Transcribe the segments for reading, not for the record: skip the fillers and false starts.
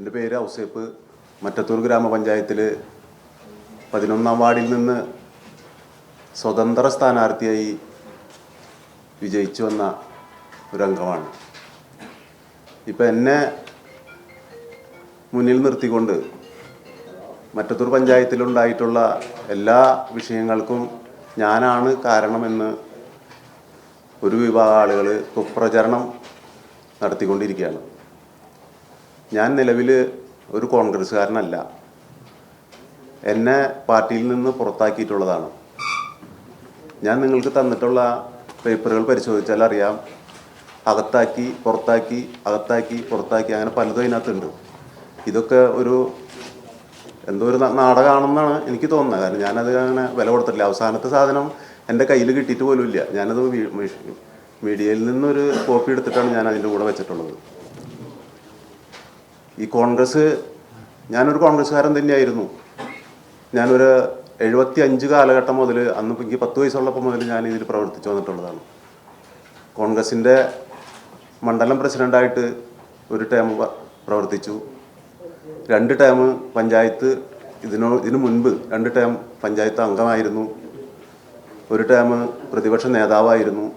എൻ്റെ പേര് ഔസേപ്പ്. മറ്റത്തൂർ ഗ്രാമപഞ്ചായത്തിൽ 11-ാം വാർഡിൽ നിന്ന് സ്വതന്ത്ര സ്ഥാനാർത്ഥിയായി വിജയിച്ചു വന്ന ഒരു അംഗമാണ്. ഇപ്പം എന്നെ മുന്നിൽ നിർത്തിക്കൊണ്ട് മറ്റത്തൂർ പഞ്ചായത്തിലുണ്ടായിട്ടുള്ള എല്ലാ വിഷയങ്ങൾക്കും ഞാനാണ് കാരണമെന്ന് ഒരു വിഭാഗം ആളുകൾ കുപ്രചരണം നടത്തിക്കൊണ്ടിരിക്കുകയാണ്. ഞാൻ നിലവിൽ ഒരു കോൺഗ്രസ്സുകാരനല്ല. എന്നെ പാർട്ടിയിൽ നിന്ന് പുറത്താക്കിയിട്ടുള്ളതാണ്. ഞാൻ നിങ്ങൾക്ക് തന്നിട്ടുള്ള പേപ്പറുകൾ പരിശോധിച്ചാൽ അറിയാം, അകത്താക്കി പുറത്താക്കി അകത്താക്കി പുറത്താക്കി അങ്ങനെ പലതും അതിനകത്തുണ്ട്. ഇതൊക്കെ എന്തോ ഒരു നാടകമാണെന്നാണ് എനിക്ക് തോന്നുന്നത്. കാരണം ഞാനത് അങ്ങനെ വില കൊടുത്തിട്ടില്ല. അവസാനത്തെ സാധനം എൻ്റെ കയ്യിൽ കിട്ടിയിട്ട് പോലും ഇല്ല. ഞാനത് മീഡിയയിൽ നിന്നൊരു കോപ്പി എടുത്തിട്ടാണ് ഞാൻ അതിൻ്റെ കൂടെ വെച്ചിട്ടുള്ളത്. ഈ കോൺഗ്രസ്, ഞാനൊരു കോൺഗ്രസ്സുകാരൻ തന്നെയായിരുന്നു. ഞാനൊരു 75 കാലഘട്ടം മുതൽ, അന്ന് എനിക്ക് 10 വയസ്സുള്ളപ്പോൾ മുതൽ ഞാൻ ഇതിൽ പ്രവർത്തിച്ചു വന്നിട്ടുള്ളതാണ്. കോൺഗ്രസിൻ്റെ മണ്ഡലം പ്രസിഡൻ്റായിട്ട് ഒരു ടേം പ്രവർത്തിച്ചു. 2 ടേം പഞ്ചായത്ത്, ഇതിനു മുൻപ് 2 ടേം പഞ്ചായത്ത് അംഗമായിരുന്നു. ഒരു ടേം പ്രതിപക്ഷ നേതാവായിരുന്നു.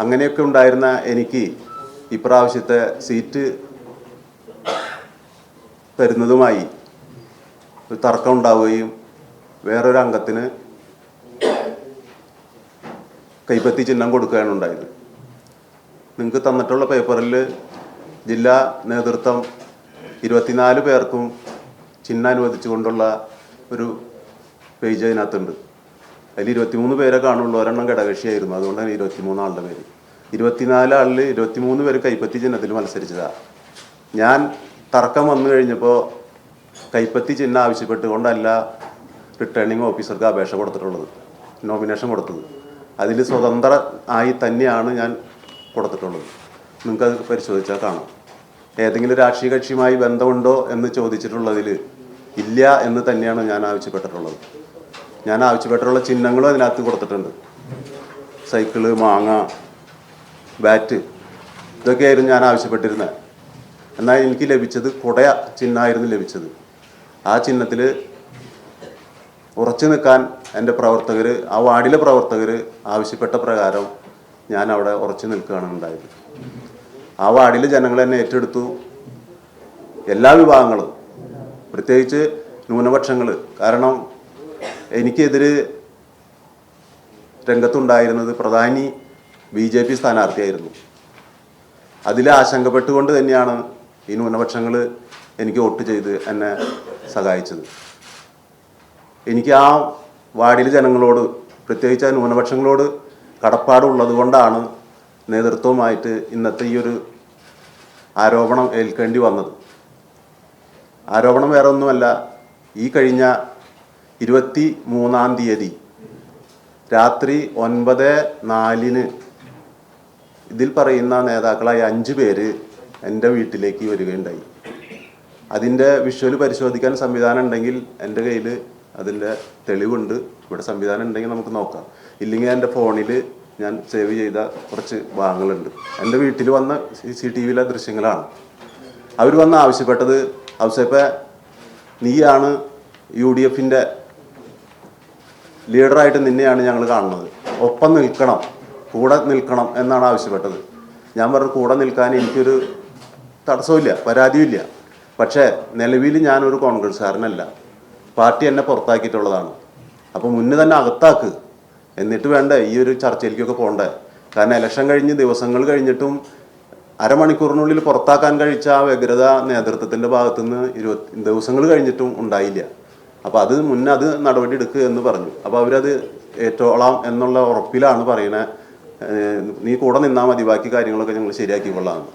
അങ്ങനെയൊക്കെ ഉണ്ടായിരുന്ന എനിക്ക് ഇപ്രാവശ്യത്തെ സീറ്റ് തരുന്നതുമായി ഒരു തർക്കം ഉണ്ടാവുകയും വേറൊരു അംഗത്തിന് കൈപ്പത്തി ചിഹ്നം കൊടുക്കുകയാണ് ഉണ്ടായത്. നിങ്ങൾക്ക് തന്നിട്ടുള്ള പേപ്പറിൽ ജില്ലാ നേതൃത്വം 24 പേർക്കും ചിഹ്നം അനുവദിച്ചുകൊണ്ടുള്ള ഒരു പേജ് അതിനകത്തുണ്ട്. അതിൽ 23 പേരെ കാണുള്ളൂ. ഒരെണ്ണം ഘടകകക്ഷിയായിരുന്നു. അതുകൊണ്ടാണ് 23 ആളുടെ പേര്. 24 ആളിൽ 23 പേര് കൈപ്പത്തി ചിഹ്നത്തിൽ മത്സരിച്ചതാണ്. ഞാൻ തർക്കം വന്നു കഴിഞ്ഞപ്പോൾ കൈപ്പത്തി ചിഹ്നം ആവശ്യപ്പെട്ടുകൊണ്ടല്ല റിട്ടേണിംഗ് ഓഫീസർക്ക് അപേക്ഷ കൊടുത്തിട്ടുള്ളത്, നോമിനേഷൻ കൊടുത്തത്. അതിൽ സ്വതന്ത്ര ആയി തന്നെയാണ് ഞാൻ കൊടുത്തിട്ടുള്ളത്. നിങ്ങൾക്കത് പരിശോധിച്ചാൽ കാണാം. ഏതെങ്കിലും രാഷ്ട്രീയ കക്ഷിയുമായി ബന്ധമുണ്ടോ എന്ന് ചോദിച്ചിട്ടുള്ളതിൽ ഇല്ല എന്ന് തന്നെയാണ് ഞാൻ ആവശ്യപ്പെട്ടിട്ടുള്ളത്. ഞാൻ ആവശ്യപ്പെട്ടിട്ടുള്ള ചിഹ്നങ്ങളും അതിനകത്ത് കൊടുത്തിട്ടുണ്ട്. സൈക്കിള്, മാങ്ങ, ബാറ്റ്, ഇതൊക്കെയായിരുന്നു ഞാൻ ആവശ്യപ്പെട്ടിരുന്നത്. എന്നാൽ എനിക്ക് ലഭിച്ചത് കുടയ ചിഹ്നമായിരുന്നു ലഭിച്ചത്. ആ ചിഹ്നത്തിൽ ഉറച്ചു നിൽക്കാൻ എൻ്റെ പ്രവർത്തകർ, ആ വാർഡിലെ പ്രവർത്തകർ ആവശ്യപ്പെട്ട പ്രകാരം ഞാൻ അവിടെ ഉറച്ചു നിൽക്കുകയാണ് ഉണ്ടായത്. ആ വാർഡിലെ ജനങ്ങൾ എന്നെ ഏറ്റെടുത്തു. എല്ലാ വിഭാഗങ്ങളും, പ്രത്യേകിച്ച് ന്യൂനപക്ഷങ്ങൾ. കാരണം എനിക്കെതിരെ രംഗത്തുണ്ടായിരുന്നത് പ്രധാനി BJP സ്ഥാനാർത്ഥിയായിരുന്നു. അതിൽ ആശങ്കപ്പെട്ടുകൊണ്ട് തന്നെയാണ് ഈ ന്യൂനപക്ഷങ്ങൾ എനിക്ക് വോട്ട് ചെയ്ത് എന്നെ സഹായിച്ചത്. എനിക്ക് ആ വാർഡിലെ ജനങ്ങളോട്, പ്രത്യേകിച്ച് ആ ന്യൂനപക്ഷങ്ങളോട് കടപ്പാടുള്ളത് കൊണ്ടാണ് നേതൃത്വവുമായിട്ട് ഇന്നത്തെ ഈ ഒരു ആരോപണം ഏൽക്കേണ്ടി വന്നത്. ആരോപണം വേറെ ഒന്നുമല്ല. ഈ കഴിഞ്ഞ 23-ാം തീയതി രാത്രി 9:04 ഇതിൽ പറയുന്ന നേതാക്കളായ 5 പേര് എൻ്റെ വീട്ടിലേക്ക് വരികയുണ്ടായി. അതിൻ്റെ വിഷ്വൽ പരിശോധിക്കാൻ സംവിധാനം ഉണ്ടെങ്കിൽ എൻ്റെ കയ്യിൽ അതിൻ്റെ തെളിവുണ്ട്. ഇവിടെ സംവിധാനം ഉണ്ടെങ്കിൽ നമുക്ക് നോക്കാം. ഇല്ലെങ്കിൽ എൻ്റെ ഫോണിൽ ഞാൻ സേവ് ചെയ്ത കുറച്ച് ഭാഗങ്ങളുണ്ട്. എൻ്റെ വീട്ടിൽ വന്ന CCTVയിലെ ദൃശ്യങ്ങളാണ്. അവർ വന്ന് ആവശ്യപ്പെട്ടത്, ഔസേപ്പേ, നീയാണ് UDFൻ്റെ ലീഡറായിട്ട് നിന്നെയാണ് ഞങ്ങൾ കാണുന്നത്, ഒപ്പം നിൽക്കണം, കൂടെ നിൽക്കണം എന്നാണ് ആവശ്യപ്പെട്ടത്. ഞാൻ പറഞ്ഞു, കൂടെ നിൽക്കാൻ എനിക്കൊരു തടസ്സമില്ല, പരാതിയില്ല. പക്ഷേ നിലവിൽ ഞാനൊരു കോൺഗ്രസ്സുകാരനല്ല. പാർട്ടി എന്നെ പുറത്താക്കിയിട്ടുള്ളതാണ്. അപ്പോൾ മുന്നേ തന്നെ അകത്താക്ക്, എന്നിട്ട് വേണ്ടേ ഈ ഒരു ചർച്ചയിലേക്കൊക്കെ പോകണ്ടേ. കാരണം ഇലക്ഷൻ കഴിഞ്ഞ് ദിവസങ്ങൾ കഴിഞ്ഞിട്ടും അരമണിക്കൂറിനുള്ളിൽ പുറത്താക്കാൻ കഴിച്ച ആ വ്യഗ്രത നേതൃത്വത്തിൻ്റെ ഭാഗത്തുനിന്ന് 20 ദിവസങ്ങൾ കഴിഞ്ഞിട്ടും ഉണ്ടായില്ല. അപ്പോൾ അത് മുന്നേ അത് നടപടി എടുക്കുക എന്ന് പറഞ്ഞു. അപ്പോൾ അവരത് ഏറ്റോളാം എന്നുള്ള ഉറപ്പിലാണ് പറയണേ. നീ കൂടെ നിന്നാൽ മതി, ബാക്കി കാര്യങ്ങളൊക്കെ ഞങ്ങൾ ശരിയാക്കിക്കൊള്ളാമെന്ന്.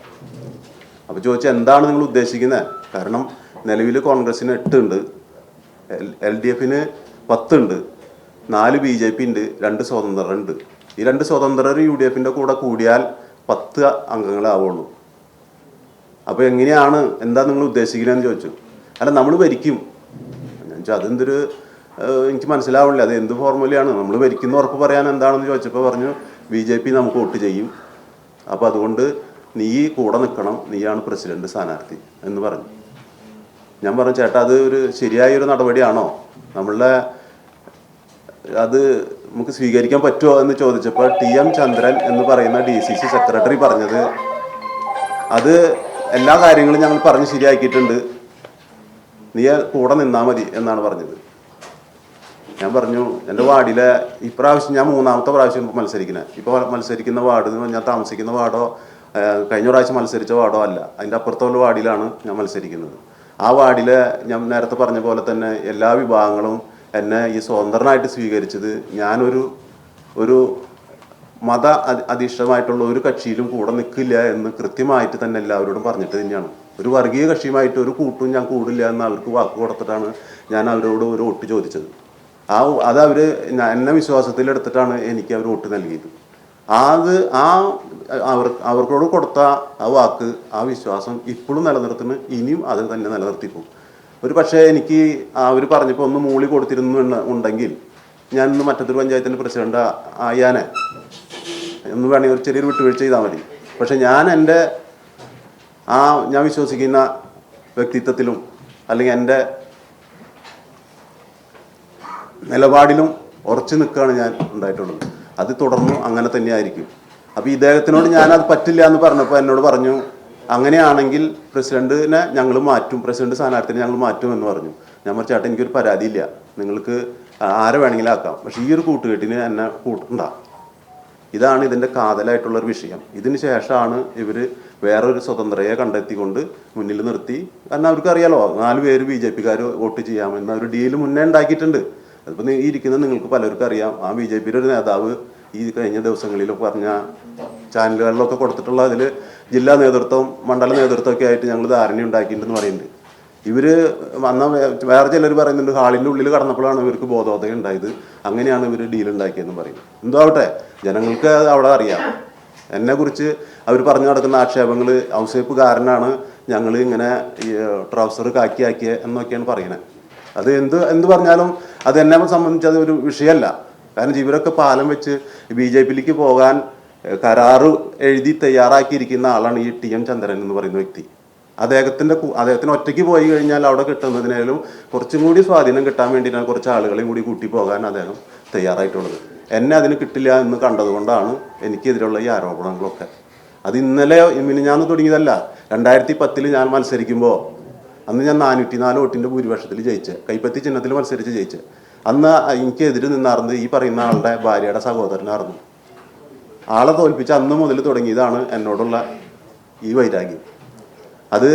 അപ്പോൾ ചോദിച്ചാൽ എന്താണ് നിങ്ങൾ ഉദ്ദേശിക്കുന്നത്? കാരണം നിലവിൽ കോൺഗ്രസ്സിന് 8 ഉണ്ട്, LDFന് 10 ഉണ്ട്, 4 BJP ഉണ്ട്, 2 സ്വതന്ത്രരുണ്ട്. ഈ 2 സ്വതന്ത്രർ UDFൻ്റെ കൂടെ കൂടിയാൽ 10 അംഗങ്ങളാവുള്ളൂ. അപ്പോൾ എങ്ങനെയാണ്, എന്താ നിങ്ങൾ ഉദ്ദേശിക്കുന്നതെന്ന് ചോദിച്ചു. അല്ല, നമ്മൾ ഭരിക്കും. ഞാൻ ചോദിച്ചാൽ അതെന്തൊരു, എനിക്ക് മനസ്സിലാവില്ല, അത് എന്ത് ഫോർമുലയാണ്? നമ്മൾ ഭരിക്കുന്ന ഉറപ്പ് പറയാൻ എന്താണെന്ന് ചോദിച്ചപ്പോൾ പറഞ്ഞു, BJP നമുക്ക് വോട്ട് ചെയ്യും. അപ്പോൾ അതുകൊണ്ട് നീ കൂടെ നിൽക്കണം, നീയാണ് പ്രസിഡന്റ് സ്ഥാനാർത്ഥി എന്ന് പറഞ്ഞു. ഞാൻ പറഞ്ഞു, ചേട്ടാ അത് ഒരു ശരിയായൊരു നടപടിയാണോ, നമ്മളുടെ അത് നമുക്ക് സ്വീകരിക്കാൻ പറ്റുമോ എന്ന് ചോദിച്ചപ്പോൾ TM ചന്ദ്രൻ എന്ന് പറയുന്ന DCC സെക്രട്ടറി പറഞ്ഞത്, അത് എല്ലാ കാര്യങ്ങളും ഞങ്ങൾ പറഞ്ഞ് ശരിയാക്കിയിട്ടുണ്ട്, നീ കൂടെ നിന്നാൽ മതി എന്നാണ് പറഞ്ഞത്. ഞാൻ പറഞ്ഞു, എൻ്റെ വാർഡിലെ ഇപ്രാവശ്യം ഞാൻ 3ാമത്തെ പ്രാവശ്യം മത്സരിക്കുന്നത്. ഇപ്പോൾ മത്സരിക്കുന്ന വാർഡ് എന്ന് പറഞ്ഞാൽ താമസിക്കുന്ന വാർഡോ കഴിഞ്ഞ പ്രാവശ്യം മത്സരിച്ച വാർഡോ അല്ല, അതിൻ്റെ അപ്പുറത്തുള്ള വാർഡിലാണ് ഞാൻ മത്സരിക്കുന്നത്. ആ വാർഡിലെ ഞാൻ നേരത്തെ പറഞ്ഞ പോലെ തന്നെ എല്ലാ വിഭാഗങ്ങളും എന്നെ ഈ സ്വതന്ത്രനായിട്ട് സ്വീകരിച്ചത് ഒരു മത അധിഷ്ഠിതമായിട്ടുള്ള ഒരു കക്ഷിയിലും കൂടെ നിൽക്കില്ല എന്ന് കൃത്യമായിട്ട് തന്നെ എല്ലാവരോടും പറഞ്ഞിട്ട് തന്നെയാണ്. ഒരു വർഗീയ കക്ഷിയുമായിട്ട് ഒരു കൂട്ടും ഞാൻ കൂടില്ല എന്ന് അവർക്ക് വാക്ക് കൊടുത്തിട്ടാണ് ഞാൻ അവരോട് ഒരു വോട്ട് ചോദിച്ചത്. അത് അവർ എന്നെ വിശ്വാസത്തിലെടുത്തിട്ടാണ് എനിക്ക് അവർ വോട്ട് നൽകിയത്. അവർക്കോട് കൊടുത്ത ആ വാക്ക്, ആ വിശ്വാസം ഇപ്പോഴും നിലനിർത്തുന്നു, ഇനിയും അത് തന്നെ നിലനിർത്തിപ്പോകും. ഒരു പക്ഷേ എനിക്ക് അവർ പറഞ്ഞപ്പോൾ ഒന്ന് മൂളി കൊടുത്തിരുന്നുണ്ടെങ്കിൽ ഞാൻ ഇന്ന് മറ്റത്തൊരു പഞ്ചായത്തിൻ്റെ പ്രസിഡന്റ് ആയാനെ എന്ന് വേണമെങ്കിൽ ഒരു ചെറിയൊരു വിട്ടുവീഴ്ച ചെയ്താൽ മതി. പക്ഷെ ഞാൻ ഞാൻ വിശ്വസിക്കുന്ന വ്യക്തിത്വത്തിലും അല്ലെങ്കിൽ എൻ്റെ നിലപാടിലും ഉറച്ചു നിൽക്കുകയാണ് ഞാൻ ഉണ്ടായിട്ടുള്ളത്. അത് തുടർന്നും അങ്ങനെ തന്നെയായിരിക്കും. അപ്പോൾ ഇദ്ദേഹത്തിനോട് ഞാനത് പറ്റില്ല എന്ന് പറഞ്ഞപ്പോൾ എന്നോട് പറഞ്ഞു, അങ്ങനെയാണെങ്കിൽ പ്രസിഡന്റിനെ ഞങ്ങൾ മാറ്റും, പ്രസിഡന്റ് സ്ഥാനാർത്ഥിനെ ഞങ്ങൾ മാറ്റും എന്ന് പറഞ്ഞു. ഞാൻ പറഞ്ഞു, ചേട്ടാ എനിക്കൊരു പരാതിയില്ല, നിങ്ങൾക്ക് ആരെ വേണമെങ്കിലും ആക്കാം, പക്ഷേ ഈ ഒരു കൂട്ടുകെട്ടിന് എന്നെ കൂട്ടണ്ട. ഇതാണ് ഇതിൻ്റെ കാതലായിട്ടുള്ളൊരു വിഷയം. ഇതിന് ശേഷമാണ് ഇവർ വേറൊരു സ്വതന്ത്രയെ കണ്ടെത്തിക്കൊണ്ട് മുന്നിൽ നിർത്തി. കാരണം അവർക്കറിയാലോ 4 പേര് BJP-ക്കാർ വോട്ട് ചെയ്യാമെന്ന ഒരു ഡീല് മുന്നേ ഉണ്ടാക്കിയിട്ടുണ്ട്. അതിപ്പോൾ ഈ ഇരിക്കുന്ന നിങ്ങൾക്ക് പലർക്കും അറിയാം. ആ BJP-യുടെ ഒരു നേതാവ് ഈ കഴിഞ്ഞ ദിവസങ്ങളിൽ പറഞ്ഞ ചാനലുകളിലൊക്കെ കൊടുത്തിട്ടുള്ള അതിൽ ജില്ലാ നേതൃത്വം മണ്ഡല നേതൃത്വമൊക്കെ ആയിട്ട് ഞങ്ങൾ ധാരണ ഉണ്ടാക്കിയിട്ടുണ്ടെന്ന് പറയുന്നുണ്ട്. ഇവർ വന്ന വേറെ ചിലർ പറയുന്നുണ്ട് ഹാളിൻ്റെ ഉള്ളിൽ കടന്നപ്പോഴാണ് ഇവർക്ക് ബോധോദയം ഉണ്ടായത്, അങ്ങനെയാണ് ഇവർ ഡീൽ ഉണ്ടാക്കിയെന്ന് പറയുന്നത്. എന്തോ ആവട്ടെ, ജനങ്ങൾക്ക് അവിടെ അറിയാം. എന്നെക്കുറിച്ച് അവർ പറഞ്ഞു നടക്കുന്ന ആക്ഷേപങ്ങൾ ഔസേപ്പുകാരനാണ്, ഞങ്ങൾ ഇങ്ങനെ ട്രൗസർ കാക്കിയാക്കിയ എന്നൊക്കെയാണ് പറയുന്നത്. അത് എന്ത് പറഞ്ഞാലും അത് എന്നെ സംബന്ധിച്ച് അതൊരു വിഷയമല്ല. കാരണം ഇവരൊക്കെ പാലം വെച്ച് BJP-യിലേക്ക് പോകാൻ കരാറ് എഴുതി തയ്യാറാക്കിയിരിക്കുന്ന ആളാണ് ഈ TM ചന്ദ്രൻ എന്ന് പറയുന്ന വ്യക്തി. അദ്ദേഹത്തിന് ഒറ്റയ്ക്ക് പോയി കഴിഞ്ഞാൽ അവിടെ കിട്ടുന്നതിനേലും കുറച്ചും കൂടി സ്വാധീനം കിട്ടാൻ വേണ്ടിയിട്ടാണ് കുറച്ച് ആളുകളെയും കൂടി കൂട്ടി പോകാൻ അദ്ദേഹം തയ്യാറായിട്ടുള്ളത്. എന്നെ അതിന് കിട്ടില്ല എന്ന് കണ്ടതുകൊണ്ടാണ് എനിക്കെതിരെയുള്ള ഈ ആരോപണങ്ങളൊക്കെ. അത് ഇന്നലെ മിനിഞ്ഞാന്ന് തുടങ്ങിയതല്ല. 2010 ഞാൻ മത്സരിക്കുമ്പോൾ അന്ന് ഞാൻ 404 വോട്ടിൻ്റെ ഭൂരിപക്ഷത്തിൽ ജയിച്ച്, കൈപ്പത്തി ചിഹ്നത്തിൽ മത്സരിച്ച് ജയിച്ച്. അന്ന് എനിക്കെതിരെ നിന്നാർന്നത് ഈ പറയുന്ന ആളുടെ ഭാര്യയുടെ സഹോദരനായിരുന്നു. ആളെ തോൽപ്പിച്ച അന്ന് മുതൽ തുടങ്ങിയതാണ് എന്നോടുള്ള ഈ വൈരാഗ്യം. അത്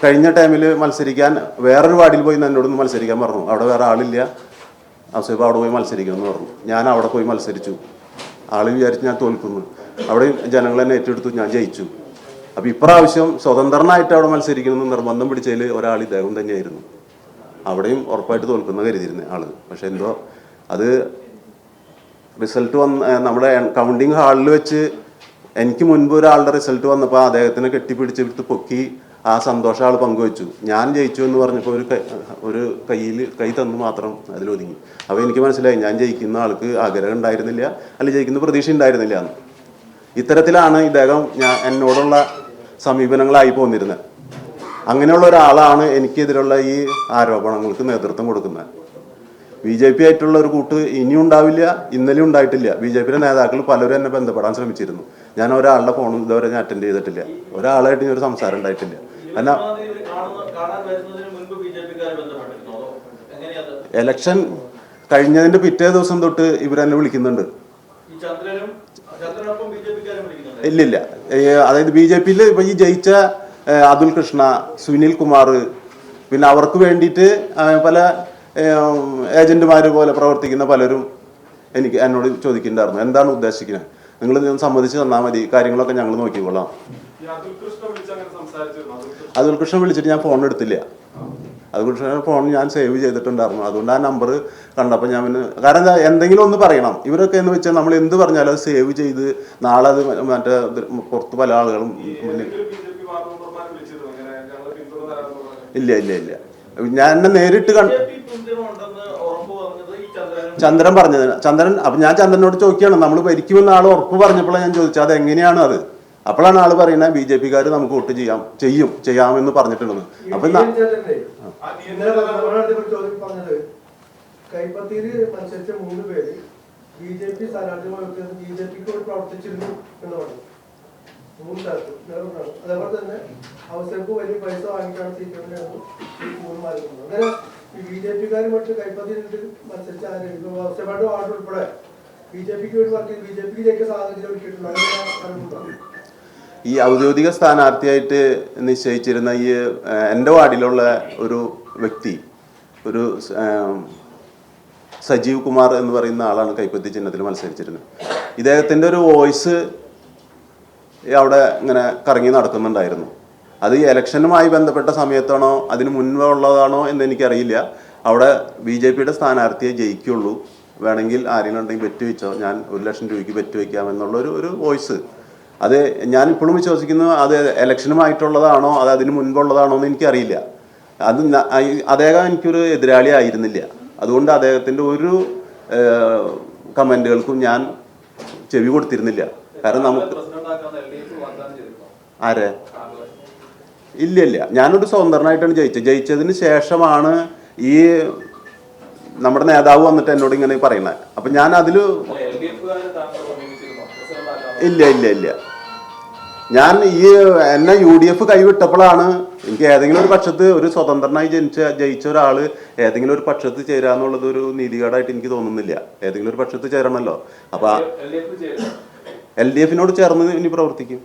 കഴിഞ്ഞ ടൈമിൽ മത്സരിക്കാൻ വേറൊരു വാർഡിൽ പോയി എന്നോടൊന്ന് മത്സരിക്കാൻ പറഞ്ഞു. അവിടെ വേറെ ആളില്ല, ഔസേപ്പ് അവിടെ പോയി മത്സരിക്കണമെന്ന് പറഞ്ഞു. ഞാൻ അവിടെ പോയി മത്സരിച്ചു. ആൾ വിചാരിച്ച് ഞാൻ തോൽക്കുന്നു. അവിടെ ജനങ്ങൾ എന്നെ ഏറ്റെടുത്തു, ഞാൻ ജയിച്ചു. അപ്പോൾ ഇപ്രാവശ്യം സ്വതന്ത്രനായിട്ട് അവിടെ മത്സരിക്കണമെന്ന് നിർബന്ധം പിടിച്ചതിൽ ഒരാൾ ഇദ്ദേഹം തന്നെയായിരുന്നു. അവിടെയും ഉറപ്പായിട്ട് തോൽക്കുന്ന കരുതിയിരുന്ന ആൾ. പക്ഷെ എന്തോ അത് റിസൾട്ട് നമ്മുടെ കൗണ്ടിങ് ഹാളിൽ വെച്ച് എനിക്ക് മുൻപ് ഒരാളുടെ റിസൾട്ട് വന്നപ്പോൾ അദ്ദേഹത്തിനെ കെട്ടിപ്പിടിച്ചെടുത്ത് പൊക്കി ആ സന്തോഷം ആൾ പങ്കുവെച്ചു. ഞാൻ ജയിച്ചു എന്ന് പറഞ്ഞപ്പോൾ ഒരു കൈ തന്നു മാത്രം അതിലൊതുങ്ങി. അപ്പോൾ എനിക്ക് മനസ്സിലായി ഞാൻ ജയിക്കുന്ന ആൾക്ക് ആഗ്രഹം ഉണ്ടായിരുന്നില്ല, അല്ലെങ്കിൽ ജയിക്കുന്ന പ്രതീക്ഷ ഉണ്ടായിരുന്നില്ല എന്ന്. ഇത്തരത്തിലാണ് ഇദ്ദേഹം എന്നോടുള്ള സമീപനങ്ങളായി പോന്നിരുന്നത്. അങ്ങനെയുള്ള ഒരാളാണ് എനിക്കെതിരുള്ള ഈ ആരോപണങ്ങൾക്ക് നേതൃത്വം കൊടുക്കുന്നത്. BJP ആയിട്ടുള്ള ഒരു കൂട്ട് ഇനിയും ഉണ്ടാവില്ല, ഇന്നലെയും ഉണ്ടായിട്ടില്ല. BJP-യുടെ നേതാക്കൾ പലരും എന്നെ ബന്ധപ്പെടാൻ ശ്രമിച്ചിരുന്നു. ഞാൻ ഒരാളുടെ ഫോണും ഇതുവരെ ഞാൻ അറ്റൻഡ് ചെയ്തിട്ടില്ല. ഒരാളായിട്ട് ഇനി ഒരു സംസാരം ഉണ്ടായിട്ടില്ല. കാരണം എലക്ഷൻ കഴിഞ്ഞതിൻ്റെ പിറ്റേ ദിവസം തൊട്ട് ഇവരെന്നെ വിളിക്കുന്നുണ്ട്. ഇല്ലില്ല, അതായത് BJP-യിൽ ഇപ്പോൾ ഈ ജയിച്ച അതുൽ കൃഷ്ണ, സുനിൽ കുമാർ, പിന്നെ അവർക്ക് വേണ്ടിയിട്ട് പല ഏജന്റുമാർ പോലെ പ്രവർത്തിക്കുന്ന പലരും എന്നോട് ചോദിക്കുന്നുണ്ടായിരുന്നു, എന്താണ് ഉദ്ദേശിക്കുന്നത്, നിങ്ങൾ സമ്മതിച്ച് തന്നാൽ മതി, കാര്യങ്ങളൊക്കെ ഞങ്ങൾ നോക്കിക്കൊള്ളാം. അതുൽ കൃഷ്ണ വിളിച്ചിട്ട് ഞാൻ ഫോൺ എടുത്തില്ല. അതുൽ കൃഷ്ണ ഫോൺ ഞാൻ സേവ് ചെയ്തിട്ടുണ്ടായിരുന്നു. അതുകൊണ്ട് ആ നമ്പർ കണ്ടപ്പോൾ ഞാൻ കാരണം എന്തെങ്കിലും ഒന്ന് പറയണം. ഇവരൊക്കെ എന്ന് വെച്ചാൽ നമ്മൾ എന്ത് പറഞ്ഞാലും അത് സേവ് ചെയ്ത് നാളെ അത് മറ്റേ പുറത്ത് പല ആളുകളും ഇല്ല ഇല്ല ഇല്ല ഞാൻ എന്നെ നേരിട്ട് ചന്ദ്രൻ പറഞ്ഞത്. ചന്ദ്രൻ അപ്പം ഞാൻ ചന്ദ്രനോട് ചോദിക്കുകയാണ്, നമ്മൾ ഭരിക്കുമെന്ന ആൾ ഉറപ്പ് പറഞ്ഞപ്പോഴാണ് ഞാൻ ചോദിച്ചത് അത് എങ്ങനെയാണ് അപ്പോഴാണ് ആള് പറയുന്നത് BJP-ക്കാർ നമുക്ക് വോട്ട് ചെയ്യാമെന്ന് പറഞ്ഞിട്ടുണ്ടെന്ന്. അപ്പൊ കൈപ്പത്തിയിൽ മത്സരിച്ച 3 പേര് BJP സ്ഥാനാർത്ഥികളെ BJP-ക്ക് പ്രവർത്തിച്ചിരുന്നു എന്ന് പറഞ്ഞു. 3 സ്ഥലത്ത് അതേപോലെ തന്നെ അവസരക്ക് വലിയ പൈസ വാങ്ങിക്കാണ് സീറ്റുകളാണ് ഈ 3 മാർക്കുന്നത്. അങ്ങനെ ഈ BJP-ക്കാരുമായിട്ട് കൈപ്പത്തിയിൽ മത്സരിച്ച അവസരമായിട്ട് വാർഡ് ഉൾപ്പെടെ BJP-ക്ക് വേണ്ടി വർക്ക് ചെയ്ത് BJP-ക്ക് ജയിക്കാൻ സാഹചര്യം ഒരുക്കിയിട്ടുണ്ട്. ഈ ഔദ്യോഗിക സ്ഥാനാർത്ഥിയായിട്ട് നിശ്ചയിച്ചിരുന്ന ഈ എൻ്റെ വാർഡിലുള്ള ഒരു വ്യക്തി, ഒരു സജീവ് കുമാർ എന്ന് പറയുന്ന ആളാണ് കൈപ്പത്തി ചിഹ്നത്തിൽ മത്സരിച്ചിരുന്നത്. ഇദ്ദേഹത്തിൻ്റെ ഒരു വോയിസ് അവിടെ ഇങ്ങനെ കറങ്ങി നടക്കുന്നുണ്ടായിരുന്നു. അത് ഈ ഇലക്ഷനുമായി ബന്ധപ്പെട്ട സമയത്താണോ അതിന് മുൻപേ ഉള്ളതാണോ എന്ന് എനിക്കറിയില്ല. അവിടെ BJP-യുടെ സ്ഥാനാർത്ഥിയെ ജയിക്കുള്ളൂ, വേണമെങ്കിൽ ആരെങ്കിലും ഉണ്ടെങ്കിൽ ബെറ്റ് വെച്ചോ, ഞാൻ 1 ലക്ഷം രൂപയ്ക്ക് ബെറ്റ് വയ്ക്കാമെന്നുള്ളൊരു വോയിസ്. അത് ഞാൻ ഇപ്പോഴും വിശ്വസിക്കുന്നു അത് ഇലക്ഷനുമായിട്ടുള്ളതാണോ അത് അതിന് മുൻപുള്ളതാണോ എന്ന് എനിക്കറിയില്ല. അത് അദ്ദേഹം എനിക്കൊരു എതിരാളി ആയിരുന്നില്ല. അതുകൊണ്ട് അദ്ദേഹത്തിൻ്റെ ഒരു കമൻറ്റുകൾക്കും ഞാൻ ചെവി കൊടുത്തിരുന്നില്ല. കാരണം നമുക്ക് ആരെ ഇല്ല ഞാനൊരു സ്വതന്ത്രനായിട്ടാണ് ജയിച്ചതിന് ശേഷമാണ് ഈ നമ്മുടെ നേതാവ് വന്നിട്ട് എന്നോട് ഇങ്ങനെ പറയുന്നത്. അപ്പം ഞാൻ അതിൽ ഇല്ല ഞാൻ എന്നെ UDF കൈവിട്ടപ്പോഴാണ് എനിക്ക് ഏതെങ്കിലും ഒരു പക്ഷത്ത് ഒരു സ്വതന്ത്രനായി ജയിച്ച ഒരാൾ ഏതെങ്കിലും ഒരു പക്ഷത്ത് ചേരാന്നുള്ളത് ഒരു നീതികേടായിട്ട് എനിക്ക് തോന്നുന്നില്ല. ഏതെങ്കിലും ഒരു പക്ഷത്ത് ചേരണമല്ലോ. അപ്പൊ LDF-നോട് ചേർന്ന് ഇനി പ്രവർത്തിക്കും.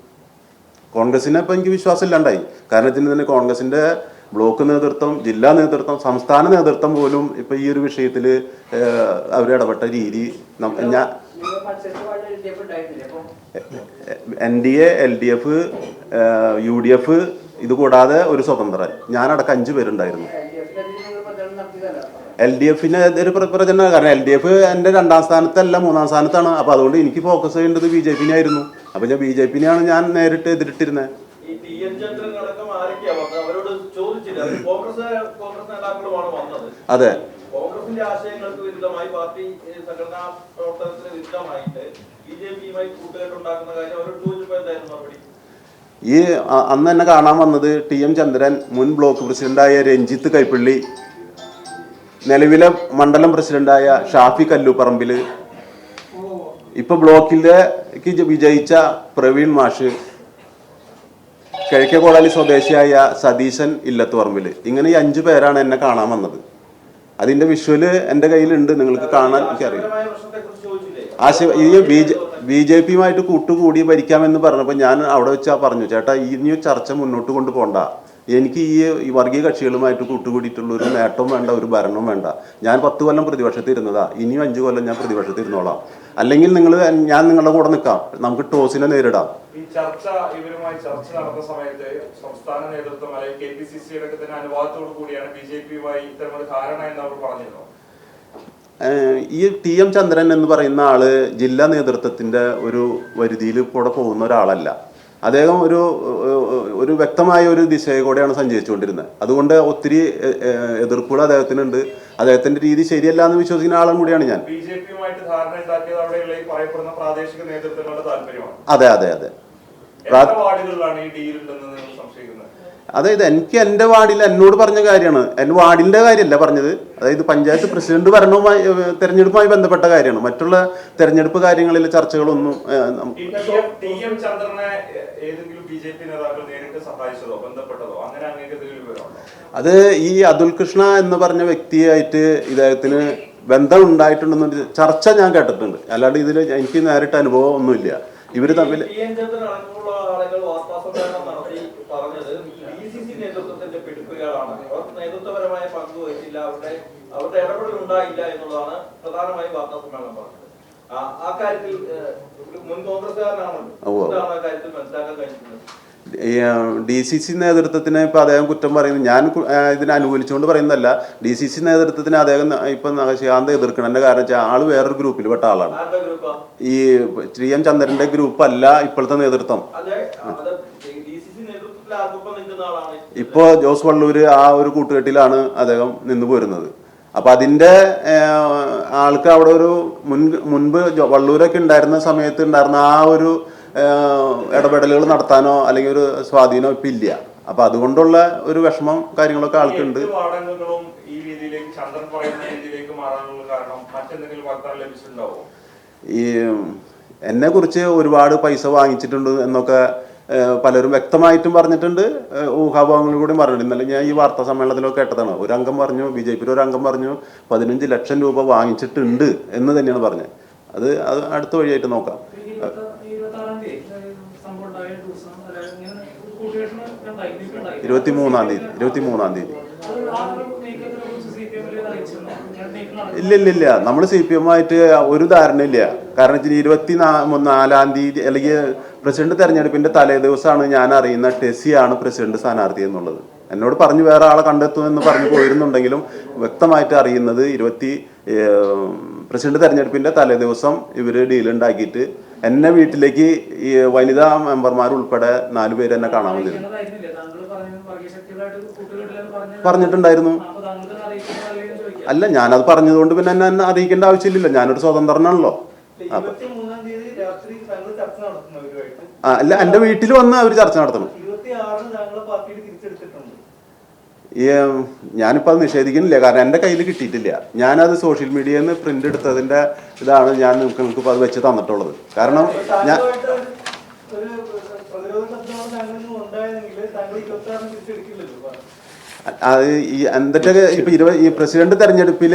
കോൺഗ്രസിനെ ഇപ്പം എനിക്ക് വിശ്വാസം ഇല്ലാണ്ടായി. കാരണം ഇതിന് തന്നെ കോൺഗ്രസിന്റെ ബ്ലോക്ക് നേതൃത്വം, ജില്ലാ നേതൃത്വം, സംസ്ഥാന നേതൃത്വം പോലും ഇപ്പൊ ഈ ഒരു വിഷയത്തിൽ അവർ ഇടപെട്ട രീതി ഞാൻ NDA, LDF, UDF ഇത് കൂടാതെ ഒരു സ്വതന്ത്രൻ, ഞാനടക്കം 5 പേരുണ്ടായിരുന്നു. LDF-ന് ഒരു പ്രചരണം, കാരണം LDF എൻ്റെ 2ാം സ്ഥാനത്തല്ല 3ാം സ്ഥാനത്താണ്. അപ്പൊ അതുകൊണ്ട് എനിക്ക് ഫോക്കസ് ചെയ്യേണ്ടത് BJP-നെ ആയിരുന്നു. അപ്പൊ ഞാൻ BJP-നെയാണ് ഞാൻ നേരിട്ട് എതിരിട്ടിരുന്നത്. അതെ, കോൺഗ്രസിന്റെ ആശയങ്ങൾക്ക് വിരുദ്ധമായി പാർട്ടി സംഘടനാ പ്രവർത്തനത്തിന് വിരുദ്ധമായിട്ട് BJP-യുമായി കൂട്ടുകെട്ടുണ്ടാക്കുന്ന കാര്യം അവരോട് ചോദിച്ചപ്പോൾ എന്തായിരുന്നു മറുപടി? ഈ അന്ന് എന്നെ കാണാൻ വന്നത് TM ചന്ദ്രൻ, മുൻ ബ്ലോക്ക് പ്രസിഡന്റായ രഞ്ജിത്ത് കൈപ്പള്ളി, നിലവിലെ മണ്ഡലം പ്രസിഡന്റായ ഷാഫി കല്ലുപറമ്പില്, ഇപ്പൊ ബ്ലോക്കിലേക്ക് വിജയിച്ച പ്രവീൺ മാഷ്, കിഴക്കേക്കോടാലി സ്വദേശിയായ സതീശൻ ഇല്ലത്തുപറമ്പില്, ഇങ്ങനെ ഈ 5 പേരാണ് എന്നെ കാണാൻ വന്നത്. അതിന്റെ വിഷ്വല് എൻ്റെ കയ്യിലുണ്ട്, നിങ്ങൾക്ക് കാണാൻ എനിക്കറിയാം. ഈ BJP-യുമായിട്ട് കൂട്ടുകൂടി ഭരിക്കാമെന്ന് പറഞ്ഞപ്പോൾ ഞാൻ അവിടെ വെച്ചാ പറഞ്ഞു, ചേട്ടാ ഇനി ചർച്ച മുന്നോട്ട് കൊണ്ടുപോകണ്ട, എനിക്ക് ഈ വർഗീയ കക്ഷികളുമായിട്ട് കൂട്ടുകൂടിയിട്ടുള്ള ഒരു നേട്ടവും വേണ്ട, ഒരു ഭരണവും വേണ്ട. ഞാൻ 10 കൊല്ലം പ്രതിപക്ഷത്ത് ഇരുന്നതാ, ഇനിയും 5 കൊല്ലം ഞാൻ പ്രതിപക്ഷത്ത് ഇരുന്നോളാം. അല്ലെങ്കിൽ ഞാൻ നിങ്ങളുടെ കൂടെ നിൽക്കാം, നമുക്ക് ടോസിനെ നേരിടാം. ഈ ചർച്ച നടന്ന സമയത്ത് സംസ്ഥാന നേതൃത്വം അല്ലെങ്കിൽ KPCC-യുടെ തന്നെ അനുവാദത്തോടു കൂടിയാണ് BJP-യുമായി ഇത്തരമൊരു ധാരണ എന്ന് അവർ പറഞ്ഞിരുന്നു. ഈ TM ചന്ദ്രൻ എന്ന് പറയുന്ന ആള് ജില്ലാ നേതൃത്വത്തിന്റെ ഒരു വരുതിയിൽ കൂടെ പോകുന്ന ഒരാളല്ല. അദ്ദേഹം ഒരു വ്യക്തമായ ഒരു ദിശയെ കൂടെയാണ് സഞ്ചരിച്ചുകൊണ്ടിരുന്നത്. അതുകൊണ്ട് ഒത്തിരി എതിർപ്പുകൾ അദ്ദേഹത്തിനുണ്ട്. അദ്ദേഹത്തിന്റെ രീതി ശരിയല്ല എന്ന് വിശ്വസിക്കുന്ന ആളും കൂടിയാണ് ഞാൻ. BJP-യുമായിട്ട് ധാരണ ഉണ്ടാക്കിയത് അവിടെയുള്ള ഈ പറയപ്പെടുന്ന പ്രാദേശിക നേതൃത്വങ്ങളുടെ താല്പര്യമാണ്. അതെ. വാർഡുകളിലാണ് ഈ ഡീൽ ഉണ്ടെന്ന് നിങ്ങൾ സംശയിക്കുന്നത്? അതായത് എനിക്ക് എൻ്റെ വാർഡിൽ എന്നോട് പറഞ്ഞ കാര്യമാണ്, എൻ്റെ വാർഡിൻ്റെ കാര്യമല്ല പറഞ്ഞത്. അതായത് പഞ്ചായത്ത് പ്രസിഡന്റ് ഭരണവുമായി തെരഞ്ഞെടുപ്പുമായി ബന്ധപ്പെട്ട കാര്യമാണ്. മറ്റുള്ള തെരഞ്ഞെടുപ്പ് കാര്യങ്ങളിലെ ചർച്ചകളൊന്നും അത് ഈ അതുൽ കൃഷ്ണ എന്ന് പറഞ്ഞ വ്യക്തിയായിട്ട് ഇദ്ദേഹത്തിന് ബന്ധം ഉണ്ടായിട്ടുണ്ടെന്നൊരു ചർച്ച ഞാൻ കേട്ടിട്ടുണ്ട്. അല്ലാണ്ട് ഇതിൽ എനിക്ക് നേരിട്ട് അനുഭവം ഒന്നുമില്ല. ഇവര് തമ്മിൽ നേതൃത്വത്തിന്റെ പിടിപ്പുകളാണ്, അവർ നേതൃത്വപരമായ പങ്ക് വഹിച്ചില്ല, അവരുടെ ഇടപെടൽ ഉണ്ടായില്ല എന്നുള്ളതാണ് പ്രധാനമായും വാർത്താ സമ്മേളനം പറഞ്ഞത്. ആ കാര്യത്തിൽ മുൻ കോൺഗ്രസ്സുകാരനാണല്ലോ, എന്താണ് ആ കാര്യത്തിൽ മനസ്സിലാക്കാൻ കഴിഞ്ഞിട്ടുള്ളത്? DCC നേതൃത്വത്തിന് ഇപ്പൊ അദ്ദേഹം കുറ്റം പറയുന്നത് ഞാൻ ഇതിനെ അനുകൂലിച്ചുകൊണ്ട് പറയുന്നതല്ല. DCC നേതൃത്വത്തിന് അദ്ദേഹം ഇപ്പൊ ശാന്ത എതിർക്കണതിന്റെ കാരണം വെച്ചാൽ ആള് വേറൊരു ഗ്രൂപ്പിൽ പെട്ട ആളാണ്. ഈ TM ചന്ദ്രന്റെ ഗ്രൂപ്പ് അല്ല ഇപ്പോഴത്തെ നേതൃത്വം. ഇപ്പോ ജോസ് വള്ളൂര് ആ ഒരു കൂട്ടുകെട്ടിലാണ് അദ്ദേഹം നിന്ന് പോരുന്നത്. അപ്പൊ അതിന്റെ ആൾക്ക് അവിടെ ഒരു മുൻപ് വള്ളൂരൊക്കെ ഉണ്ടായിരുന്ന സമയത്ത് ഉണ്ടായിരുന്ന ആ ഒരു ഇടപെടലുകൾ നടത്താനോ അല്ലെങ്കിൽ ഒരു സ്വാധീനമോ ഇപ്പം ഇല്ല. അപ്പം അതുകൊണ്ടുള്ള ഒരു വിഷമം കാര്യങ്ങളൊക്കെ ആൾക്കുണ്ട്. ഈ രീതിയിലേക്ക് ചന്ദ്രൻ പറയുന്ന രീതിയിലേക്ക് മാറാനുള്ള കാരണം മറ്റെന്തെങ്കിലും വാഗ്ദാനം ലഭിച്ചിട്ടുണ്ടാവോ? ഈ എന്നെ കുറിച്ച് ഒരുപാട് പൈസ വാങ്ങിച്ചിട്ടുണ്ട് എന്നൊക്കെ പലരും വ്യക്തമായിട്ടും പറഞ്ഞിട്ടുണ്ട്, ഊഹാഭാവങ്ങളിൽ കൂടി പറഞ്ഞിട്ടുണ്ട്. ഇന്നലെ ഞാൻ ഈ വാർത്താ സമ്മേളനത്തിലൊക്കെ കേട്ടതാണ്. ഒരു അംഗം പറഞ്ഞു, BJP ഒരു അംഗം പറഞ്ഞു 15 ലക്ഷം രൂപ വാങ്ങിച്ചിട്ടുണ്ട് എന്ന് തന്നെയാണ് പറഞ്ഞത്. അത് അടുത്ത വഴിയായിട്ട് നോക്കാം. 23-ാം തീയതി ഇല്ല നമ്മൾ CPM ആയിട്ട് ഒരു ധാരണയില്ല. കാരണം 24-ാം തീയതി അല്ലെങ്കിൽ പ്രസിഡന്റ് തെരഞ്ഞെടുപ്പിന്റെ തലേ ദിവസമാണ് ഞാൻ അറിയുന്ന ടെസിയാണ് പ്രസിഡന്റ് സ്ഥാനാർത്ഥി എന്നുള്ളത്. എന്നോട് പറഞ്ഞു വേറെ ആളെ കണ്ടെത്തുമെന്ന് പറഞ്ഞു പോയിരുന്നുണ്ടെങ്കിലും വ്യക്തമായിട്ട് അറിയുന്നത് പ്രസിഡന്റ് തെരഞ്ഞെടുപ്പിന്റെ തലേ ദിവസം ഇവര് ഡീലുണ്ടാക്കിയിട്ട് എന്നെ വീട്ടിലേക്ക് ഈ വനിതാ മെമ്പർമാർ ഉൾപ്പെടെ 4 പേര് എന്നെ കാണാൻ വന്നിരുന്നു. പറഞ്ഞിട്ടുണ്ടായിരുന്നു. അല്ല, ഞാനത് പറഞ്ഞതുകൊണ്ട് പിന്നെ എന്നെ അറിയിക്കേണ്ട ആവശ്യമില്ലല്ലോ, ഞാനൊരു സ്വതന്ത്രനാണല്ലോ. അല്ല, എന്റെ വീട്ടിൽ വന്ന് അവർ ചർച്ച നടത്തണം. ഞാനിപ്പോൾ അത് നിഷേധിക്കുന്നില്ല, കാരണം എൻ്റെ കയ്യിൽ കിട്ടിയിട്ടില്ല. ഞാനത് സോഷ്യൽ മീഡിയയിൽ നിന്ന് പ്രിന്റ് എടുത്തതിൻ്റെ ഇതാണ് ഞാൻ നിങ്ങൾക്ക് അത് വെച്ച് തന്നിട്ടുള്ളത്. കാരണം ഞാൻ അത് ഈ എന്തൊക്കെ ഇപ്പം ഈ പ്രസിഡന്റ് തെരഞ്ഞെടുപ്പിൽ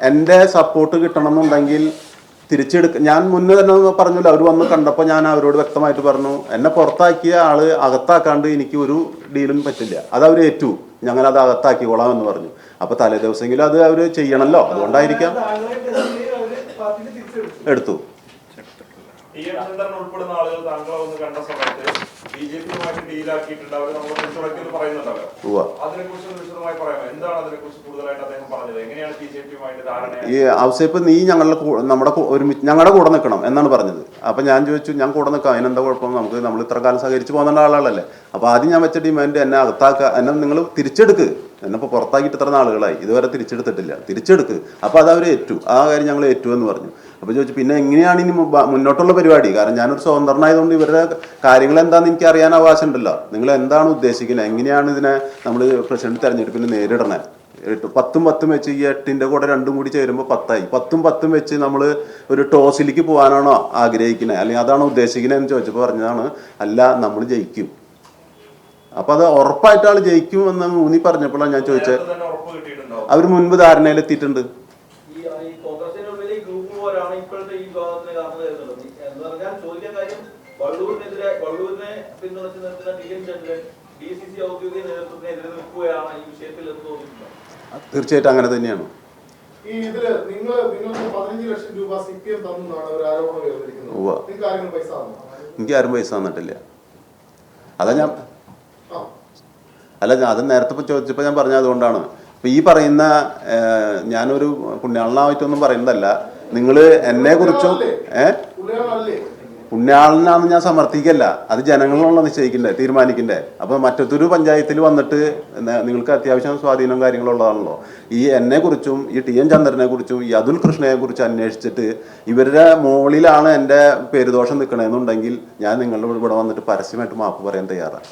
എൻ്റെ സപ്പോർട്ട് കിട്ടണമെന്നുണ്ടെങ്കിൽ ഞാൻ മുന്നേ തന്നെ പറഞ്ഞല്ലോ, അവർ വന്ന് കണ്ടപ്പോൾ ഞാൻ അവരോട് വ്യക്തമായിട്ട് പറഞ്ഞു, എന്നെ പുറത്താക്കിയ ആള് അകത്താക്കാണ്ട് എനിക്ക് ഒരു ഡീലും പറ്റില്ല. അത് അവർ ഏറ്റു, ഞങ്ങളത് അകത്താക്കിക്കോളാം എന്ന് പറഞ്ഞു. അപ്പൊ തലേ ദിവസമെങ്കിലും അത് അവർ ചെയ്യണമല്ലോ, അതുകൊണ്ടായിരിക്കാം എടുത്തു. ഉൾപ്പെടുന്ന ആളുകൾ താങ്കളെ ഒന്ന് കണ്ട സമയത്ത് BJP-യുമായിട്ട് ഡീലാക്കിയിട്ടുണ്ട്, അവർ നമ്മളെ പിന്തുണയ്ക്കുന്നു പറയുന്നുണ്ടല്ലോ. അതിനെക്കുറിച്ച് വിശദമായി പറയാമോ? എന്താണ് അതിനെക്കുറിച്ച് കൂടുതലായിട്ട് അദ്ദേഹം പറഞ്ഞത്? എങ്ങനെയാണ് BJP-യുമായിട്ട് ധാരണ? ഈ ഔസേപ്പ് നീ ഞങ്ങളുടെ കൂടെ നിൽക്കണം എന്നാണ് പറഞ്ഞത്. അപ്പൊ ഞാൻ ചോദിച്ചു, ഞാൻ കൂടെ നിൽക്കാം, അതിനെന്താ കുഴപ്പം, നമ്മൾ ഇത്ര കാലം സഹകരിച്ച് പോകുന്ന ആളുകളല്ലേ. അപ്പൊ ആദ്യം ഞാൻ വെച്ച ഡിമാൻഡ് എന്നെ അകത്താക്കുക, എന്നെ നിങ്ങൾ തിരിച്ചെടുക്ക്. എന്നെപ്പോൾ പുറത്താക്കിയിട്ട് ഇത്ര നാളുകളായി, ഇതുവരെ തിരിച്ചെടുത്തിട്ടില്ല, തിരിച്ചെടുക്ക്. അപ്പോൾ അത് അവർ ഏറ്റു, ആ കാര്യം ഞങ്ങൾ ഏറ്റു എന്ന് പറഞ്ഞു. അപ്പോൾ ചോദിച്ചു പിന്നെ എങ്ങനെയാണ് ഇനി മുന്നോട്ടുള്ള പരിപാടി? കാരണം ഞാനൊരു സ്വതന്ത്രനായതുകൊണ്ട് ഇവരുടെ കാര്യങ്ങൾ എന്താണെന്ന് എനിക്ക് അറിയാൻ അവകാശമുണ്ടല്ലോ. നിങ്ങൾ എന്താണ് ഉദ്ദേശിക്കുന്നത്, എങ്ങനെയാണ് ഇതിനെ നമ്മൾ പ്രസിഡന്റ് തെരഞ്ഞെടുപ്പിന് നേരിടണേ? 10-10 വെച്ച് ഈ 8ന്റെ കൂടെ 2 കൂടി ചേരുമ്പോൾ 10ആയി. 10-10 വെച്ച് നമ്മൾ ഒരു ടോസിലേക്ക് പോകാനാണോ ആഗ്രഹിക്കുന്നത്, അല്ലെങ്കിൽ അതാണോ ഉദ്ദേശിക്കുന്നത് എന്ന് ചോദിച്ചപ്പോൾ പറഞ്ഞതാണ് അല്ല, നമ്മൾ ജയിക്കും. അപ്പൊ അത് ഉറപ്പായിട്ട് ആൾ ജയിക്കും എന്ന് ഊന്നി പറഞ്ഞപ്പോഴാണ് ഞാൻ ചോദിച്ചത്. അവർ മുൻപ് ധാരണയിലെത്തിയിട്ടുണ്ട്. തീർച്ചയായിട്ടും അങ്ങനെ തന്നെയാണ്. എനിക്ക് ആരും പൈസ തന്നിട്ടില്ല. അതാ ഞാൻ അത് നേരത്തെ ചോദിച്ചപ്പോൾ ഞാൻ പറഞ്ഞത് അതുകൊണ്ടാണ്. ഇപ്പൊ ഈ പറയുന്ന ഞാനൊരു പുണ്യാളനായിട്ടൊന്നും പറയുന്നതല്ല. നിങ്ങൾ എന്നെ കുറിച്ചും പുണ്യാളനാണെന്ന് ഞാൻ സമർത്ഥിക്കല്ല, അത് ജനങ്ങളാണല്ലോ നിശ്ചയിക്കണ്ടേ, തീരുമാനിക്കണ്ടേ. അപ്പൊ മറ്റൊരു പഞ്ചായത്തിൽ വന്നിട്ട് നിങ്ങൾക്ക് അത്യാവശ്യം സ്വാധീനം കാര്യങ്ങളുള്ളതാണല്ലോ. ഈ എന്നെ കുറിച്ചും ഈ TN ചന്ദ്രനെ കുറിച്ചും ഈ അതുൽ കൃഷ്ണയെ കുറിച്ച് അന്വേഷിച്ചിട്ട് ഇവരുടെ മുകളിലാണ് എൻ്റെ പേരുദോഷം നിൽക്കണമെന്നുണ്ടെങ്കിൽ ഞാൻ നിങ്ങളുടെ ഇവിടെ വന്നിട്ട് പരസ്യമായിട്ട് മാപ്പ് പറയാൻ തയ്യാറാണ്.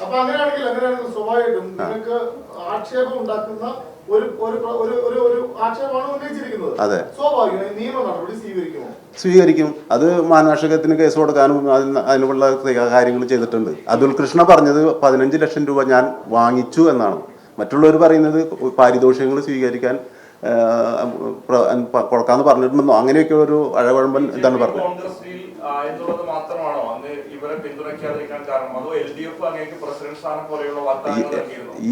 അതെ, സ്വീകരിക്കും. അത് മാനനഷ്ടത്തിന് കേസ് കൊടുക്കാനും അതിനുള്ള കാര്യങ്ങൾ ചെയ്തിട്ടുണ്ട്. അതുൽ കൃഷ്ണ പറഞ്ഞത് 15 ലക്ഷം രൂപ ഞാൻ വാങ്ങിച്ചു എന്നാണ്. മറ്റുള്ളവർ പറയുന്നത് പാരിതോഷികങ്ങൾ സ്വീകരിക്കാൻ കൊടുക്കാന്ന് പറഞ്ഞിട്ടുണ്ടെന്നോ അങ്ങനെയൊക്കെ ഒരു അഴകുഴമ്പൻ ഇതാണ് പറഞ്ഞത്.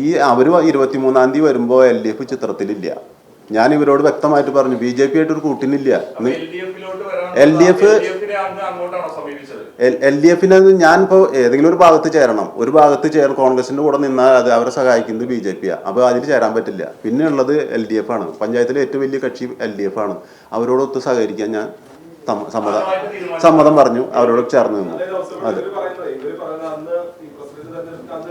ഈ അവര് 23-ാം തീയതി വരുമ്പോ LDF ചിത്രത്തിലില്ല. ഞാൻ ഇവരോട് വ്യക്തമായിട്ട് പറഞ്ഞു, BJP ആയിട്ട് ഒരു കൂട്ടിനില്ല. LDF-നെ ഞാനിപ്പോ ഏതെങ്കിലും ഒരു ഭാഗത്ത് ചേരണം, ഒരു ഭാഗത്ത് കോൺഗ്രസിന്റെ കൂടെ നിന്നാൽ അത് അവരെ സഹായിക്കുന്നത് BJP-യാണ്. അപ്പൊ അതിൽ ചേരാൻ പറ്റില്ല. പിന്നെ ഉള്ളത് LDF ആണ്. പഞ്ചായത്തിലെ ഏറ്റവും വലിയ കക്ഷി LDF ആണ്. അവരോടൊത്ത് സഹകരിക്കാൻ ഞാൻ സമ്മതം പറഞ്ഞു, അവരോട് ചേർന്ന് നിന്നു. അതെ,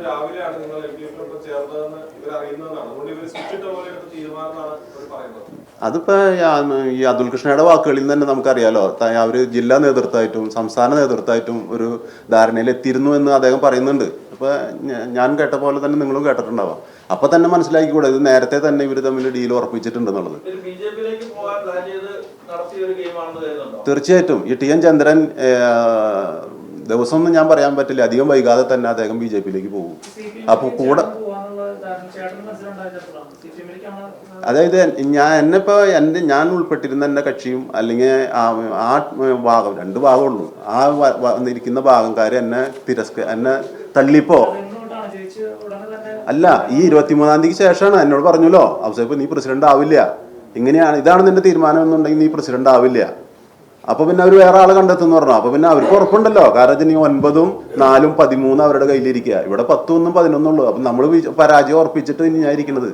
രാവിലെയാണ് നിങ്ങൾ LDF ചേർന്നതെന്ന് ഇവർ അറിയുന്നതാണ്. അതുകൊണ്ട് ഇവർ സ്വിച്ചിട്ട പോലെ തീരുമാനമാണ് ഇവർ പറയുന്നത്. അതിപ്പോൾ ഈ അതുൽ കൃഷ്ണയുടെ വാക്കുകളിൽ നിന്ന് തന്നെ നമുക്കറിയാലോ, അവർ ജില്ലാ നേതൃത്വമായിട്ടും സംസ്ഥാന നേതൃത്വമായിട്ടും ഒരു ധാരണയിൽ എത്തിയിരുന്നു എന്ന് അദ്ദേഹം പറയുന്നുണ്ട്. അപ്പോൾ ഞാൻ കേട്ട പോലെ തന്നെ നിങ്ങളും കേട്ടിട്ടുണ്ടാവാം. അപ്പോൾ തന്നെ മനസ്സിലാക്കിക്കൂടെ ഇത് നേരത്തെ തന്നെ ഇവർ തമ്മിൽ ഡീൽ ഉറപ്പിച്ചിട്ടുണ്ടെന്നുള്ളത്. തീർച്ചയായിട്ടും ഈ ടി.എൻ. ചന്ദ്രൻ ദിവസമൊന്നും ഞാൻ പറയാൻ പറ്റില്ല, അധികം വൈകാതെ തന്നെ അദ്ദേഹം BJP-യിലേക്ക് പോകും. അപ്പോൾ കൂടെ അതായത് ഞാൻ ഉൾപ്പെട്ടിരുന്ന എൻ്റെ കക്ഷിയും അല്ലെങ്കിൽ ആ ഭാഗം 2 ഭാഗമുള്ളൂ, ആ ഇരിക്കുന്ന ഭാഗംകാർ എന്നെ തള്ളിപ്പോ അല്ല, ഈ 23-ാം തീയതിക്ക് ശേഷമാണ് എന്നോട് പറഞ്ഞല്ലോ അവസാനം നീ പ്രസിഡന്റ് ആവില്ല, ഇങ്ങനെയാണ് ഇതാണ് നിന്റെ തീരുമാനം എന്നുണ്ടെങ്കിൽ നീ പ്രസിഡന്റ് ആവില്ല. അപ്പൊ പിന്നെ അവർ വേറെ ആളെ കണ്ടെത്തുന്നു പറഞ്ഞു. അപ്പൊ പിന്നെ അവർക്ക് ഉറപ്പുണ്ടല്ലോ, കാരണം ഈ 9, 4, 13 അവരുടെ കയ്യിലിരിക്കുക, ഇവിടെ 10, 1, 11 ഉള്ളൂ. അപ്പൊ നമ്മൾ പരാജയം ഉറപ്പിച്ചിട്ട് ഇനി ഞാൻ ഇരിക്കുന്നത്.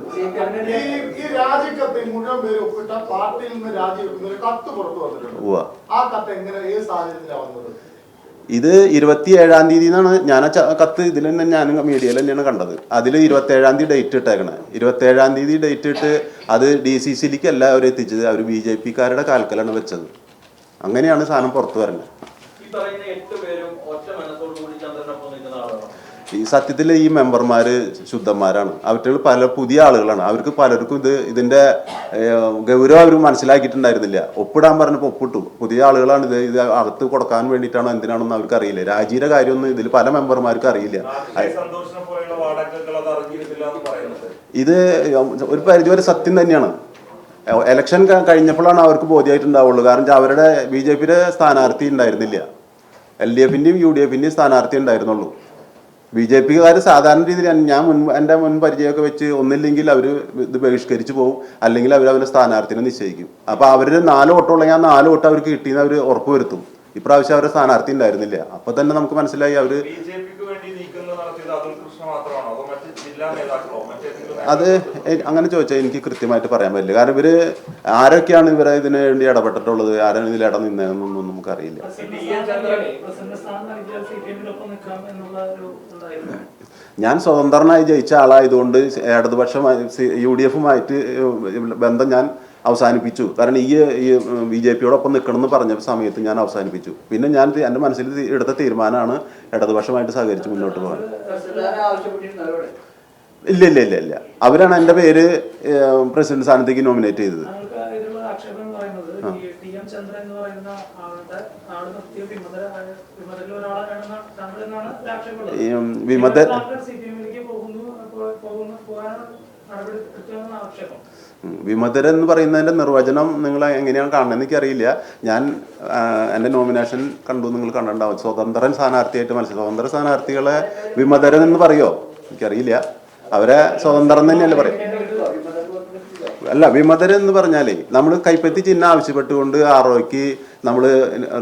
ഇത് 27-ാം തീയതി എന്നാണ് ഞാൻ കത്ത് ഇതിൽ തന്നെ ഞാൻ മീഡിയയിൽ തന്നെയാണ് കണ്ടത്. അതിൽ 27-ാം തീയതി ഡേറ്റ് ഇട്ടേക്കണേ. 27-ാം തീയതി ഡേറ്റ് ഇട്ട് അത് DCC-ലേക്ക് അല്ല അവർ എത്തിച്ചത്, അവർ BJP-ക്കാരുടെ കാൽക്കലാണ് വെച്ചത്. അങ്ങനെയാണ് സാധനം പുറത്തു വരുന്നത്. ഈ സത്യത്തിൽ ഈ മെമ്പർമാർ ശുദ്ധന്മാരാണ്, അവർക്ക് പല പുതിയ ആളുകളാണ്. അവർക്ക് പലർക്കും ഇതിന്റെ ഗൗരവം അവർ മനസ്സിലാക്കിയിട്ടുണ്ടായിരുന്നില്ല. ഒപ്പിടാൻ പറഞ്ഞപ്പോൾ ഒപ്പിട്ടു. പുതിയ ആളുകളാണ്. ഇത് അകത്ത് കൊടുക്കാൻ വേണ്ടിയിട്ടാണോ എന്തിനാണെന്ന് അവർക്ക് അറിയില്ല. രാജിയുടെ കാര്യമൊന്നും ഇതിൽ പല മെമ്പർമാർക്കും അറിയില്ല. ഇത് ഒരു പരിധിവരെ സത്യം തന്നെയാണ്. ഇലക്ഷൻ കഴിഞ്ഞപ്പോഴാണ് അവർക്ക് ബോധ്യമായിട്ടുണ്ടാവുള്ളൂ. കാരണം അവരുടെ BJP-യുടെ സ്ഥാനാർത്ഥി ഉണ്ടായിരുന്നില്ല, LDF-ന്റെയും UDF-ന്റെയും സ്ഥാനാർത്ഥി ഉണ്ടായിരുന്നുള്ളൂ. BJP-കാർ സാധാരണ രീതിയിൽ എൻ്റെ മുൻ പരിചയമൊക്കെ വെച്ച് ഒന്നില്ലെങ്കിൽ അവർ ഇത് ബഹിഷ്കരിച്ച് പോകും, അല്ലെങ്കിൽ അവരുടെ സ്ഥാനാർത്ഥിനെ നിശ്ചയിക്കും. അപ്പോൾ അവർ 4 വോട്ടുള്ളെങ്കിൽ ആ 4 വോട്ട് അവർക്ക് കിട്ടിയെന്ന് അവർ ഉറപ്പുവരുത്തും. ഇപ്രാവശ്യം അവരുടെ സ്ഥാനാർത്ഥി ഉണ്ടായിരുന്നില്ല. അപ്പോൾ തന്നെ നമുക്ക് മനസ്സിലായി അവർ അത് അങ്ങനെ ചോദിച്ചാൽ എനിക്ക് കൃത്യമായിട്ട് പറയാൻ പറ്റില്ല. കാരണം ഇവര് ആരൊക്കെയാണ് ഇവരെ ഇതിന് വേണ്ടി ഇടപെട്ടിട്ടുള്ളത്, ആരാണ് ഇതിൽ ഇടനിന്നതെന്നൊന്നും നമുക്കറിയില്ല. ഞാൻ സ്വതന്ത്രനായി ജയിച്ച ആളായതുകൊണ്ട് ഇടതുപക്ഷമായി UDF-ഉമായിട്ട് ബന്ധം ഞാൻ അവസാനിപ്പിച്ചു. കാരണം ഈ BJP-യോടൊപ്പം നിൽക്കണമെന്ന് പറഞ്ഞ സമയത്ത് ഞാൻ അവസാനിപ്പിച്ചു. പിന്നെ ഞാൻ എൻ്റെ മനസ്സിൽ എടുത്ത തീരുമാനമാണ് ഇടതുപക്ഷമായിട്ട് സഹകരിച്ച് മുന്നോട്ട് പോകാൻ. ഇല്ല അവരാണ് എൻ്റെ പേര് പ്രസിഡന്റ് സ്ഥാനത്തേക്ക് നോമിനേറ്റ് ചെയ്തത്. വിമതർ എന്ന് പറയുന്നതിന്റെ നിർവചനം നിങ്ങൾ എങ്ങനെയാണ് കാണുന്നത് എനിക്കറിയില്ല. ഞാൻ എൻ്റെ നോമിനേഷൻ കണ്ടു, നിങ്ങൾ കണ്ടിട്ടുണ്ടാവും. സ്വതന്ത്രൻ സ്ഥാനാർത്ഥിയായിട്ട് സ്വതന്ത്ര സ്ഥാനാർത്ഥികളെ വിമതരൻ എന്ന് പറയോ എനിക്കറിയില്ല. അവരെ സ്വതന്ത്രം തന്നെയല്ലേ പറയും. അല്ല, വിമതരൻ എന്ന് പറഞ്ഞാലേ നമ്മൾ കൈപ്പത്തി ചിഹ്നം ആവശ്യപ്പെട്ടുകൊണ്ട് ROയ്ക്ക് നമ്മൾ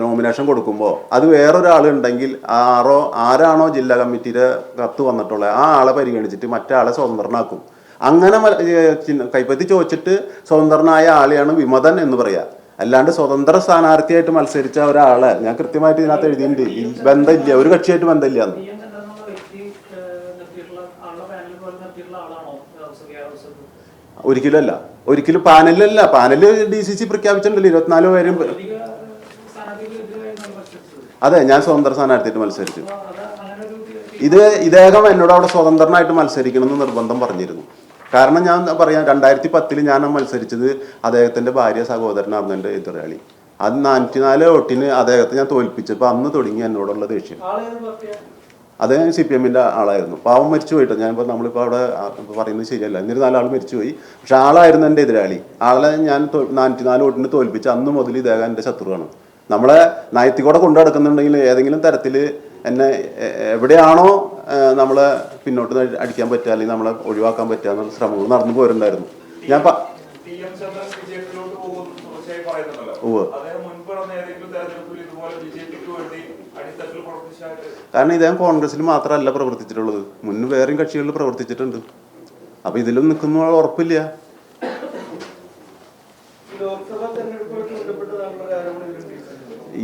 നോമിനേഷൻ കൊടുക്കുമ്പോൾ അത് വേറൊരാളുണ്ടെങ്കിൽ ആരാണോ ജില്ലാ കമ്മിറ്റിയുടെ കത്ത് വന്നിട്ടുള്ളത് ആ ആളെ പരിഗണിച്ചിട്ട് മറ്റാളെ സ്വതന്ത്രനാക്കും. അങ്ങനെ കൈപ്പത്തി ചോദിച്ചിട്ട് സ്വതന്ത്രനായ ആളെയാണ് വിമതൻ എന്ന് പറയാ. അല്ലാണ്ട് സ്വതന്ത്ര സ്ഥാനാർത്ഥിയായിട്ട് മത്സരിച്ച ഒരാളെ ഞാൻ കൃത്യമായിട്ട് ഇതിനകത്ത് എഴുതിയിട്ടുണ്ട്. ബന്ധമില്ല, ഒരു കക്ഷിയായിട്ട് ബന്ധമില്ല എന്ന്. ഒരിക്കലും പാനലല്ല. പാനല് DCC പ്രഖ്യാപിച്ചിട്ടുണ്ടല്ലോ 24 പേരും. അതെ, ഞാൻ സ്വതന്ത്ര സ്ഥാനാർത്ഥിയായിട്ട് മത്സരിച്ചു. ഇദ്ദേഹം എന്നോട് അവിടെ സ്വതന്ത്രനായിട്ട് മത്സരിക്കണമെന്ന് നിർബന്ധം പറഞ്ഞിരുന്നു. കാരണം ഞാൻ പറയാം, 2010 ഞാൻ മത്സരിച്ചത് അദ്ദേഹത്തിന്റെ ഭാര്യ സഹോദരനായിരുന്നു എൻ്റെ എതിരാളി. അത് 94 വോട്ടിന് അദ്ദേഹത്തെ ഞാൻ തോൽപ്പിച്ചപ്പോൾ അന്ന് തുടങ്ങി എന്നോടുള്ള ദേഷ്യം. അദ്ദേഹം CPM-ന്റെ ആളായിരുന്നു. പാവം മരിച്ചു പോയിട്ട് ഞാനിപ്പോൾ നമ്മളിപ്പോൾ അവിടെ പറയുന്നത് ശരിയല്ല, എന്നിരുന്നാലും ആൾ മരിച്ചുപോയി. പക്ഷെ ആളായിരുന്നു എൻ്റെ എതിരാളി. ആളെ ഞാൻ 94 വോട്ടിന് തോൽപ്പിച്ച് അന്ന് മുതൽ ഇദ്ദേഹം എൻ്റെ ശത്രുവാണ്. നമ്മളെ നയത്തിക്കൂടെ കൊണ്ടു നടക്കുന്നുണ്ടെങ്കിൽ ഏതെങ്കിലും തരത്തിൽ എന്നെ എവിടെയാണോ നമ്മളെ പിന്നോട്ട് അടിക്കാൻ പറ്റുക അല്ലെങ്കിൽ നമ്മളെ ഒഴിവാക്കാൻ പറ്റുക എന്നുള്ള ശ്രമങ്ങൾ നടന്നു പോരുണ്ടായിരുന്നു. ഞാൻ കാരണം ഇദ്ദേഹം കോൺഗ്രസിൽ മാത്രമല്ല പ്രവർത്തിച്ചിട്ടുള്ളത്, മുന്നേ വേറെയും കക്ഷികളിൽ പ്രവർത്തിച്ചിട്ടുണ്ട്. അപ്പൊ ഇതിലും നിൽക്കുന്ന ഉറപ്പില്ല.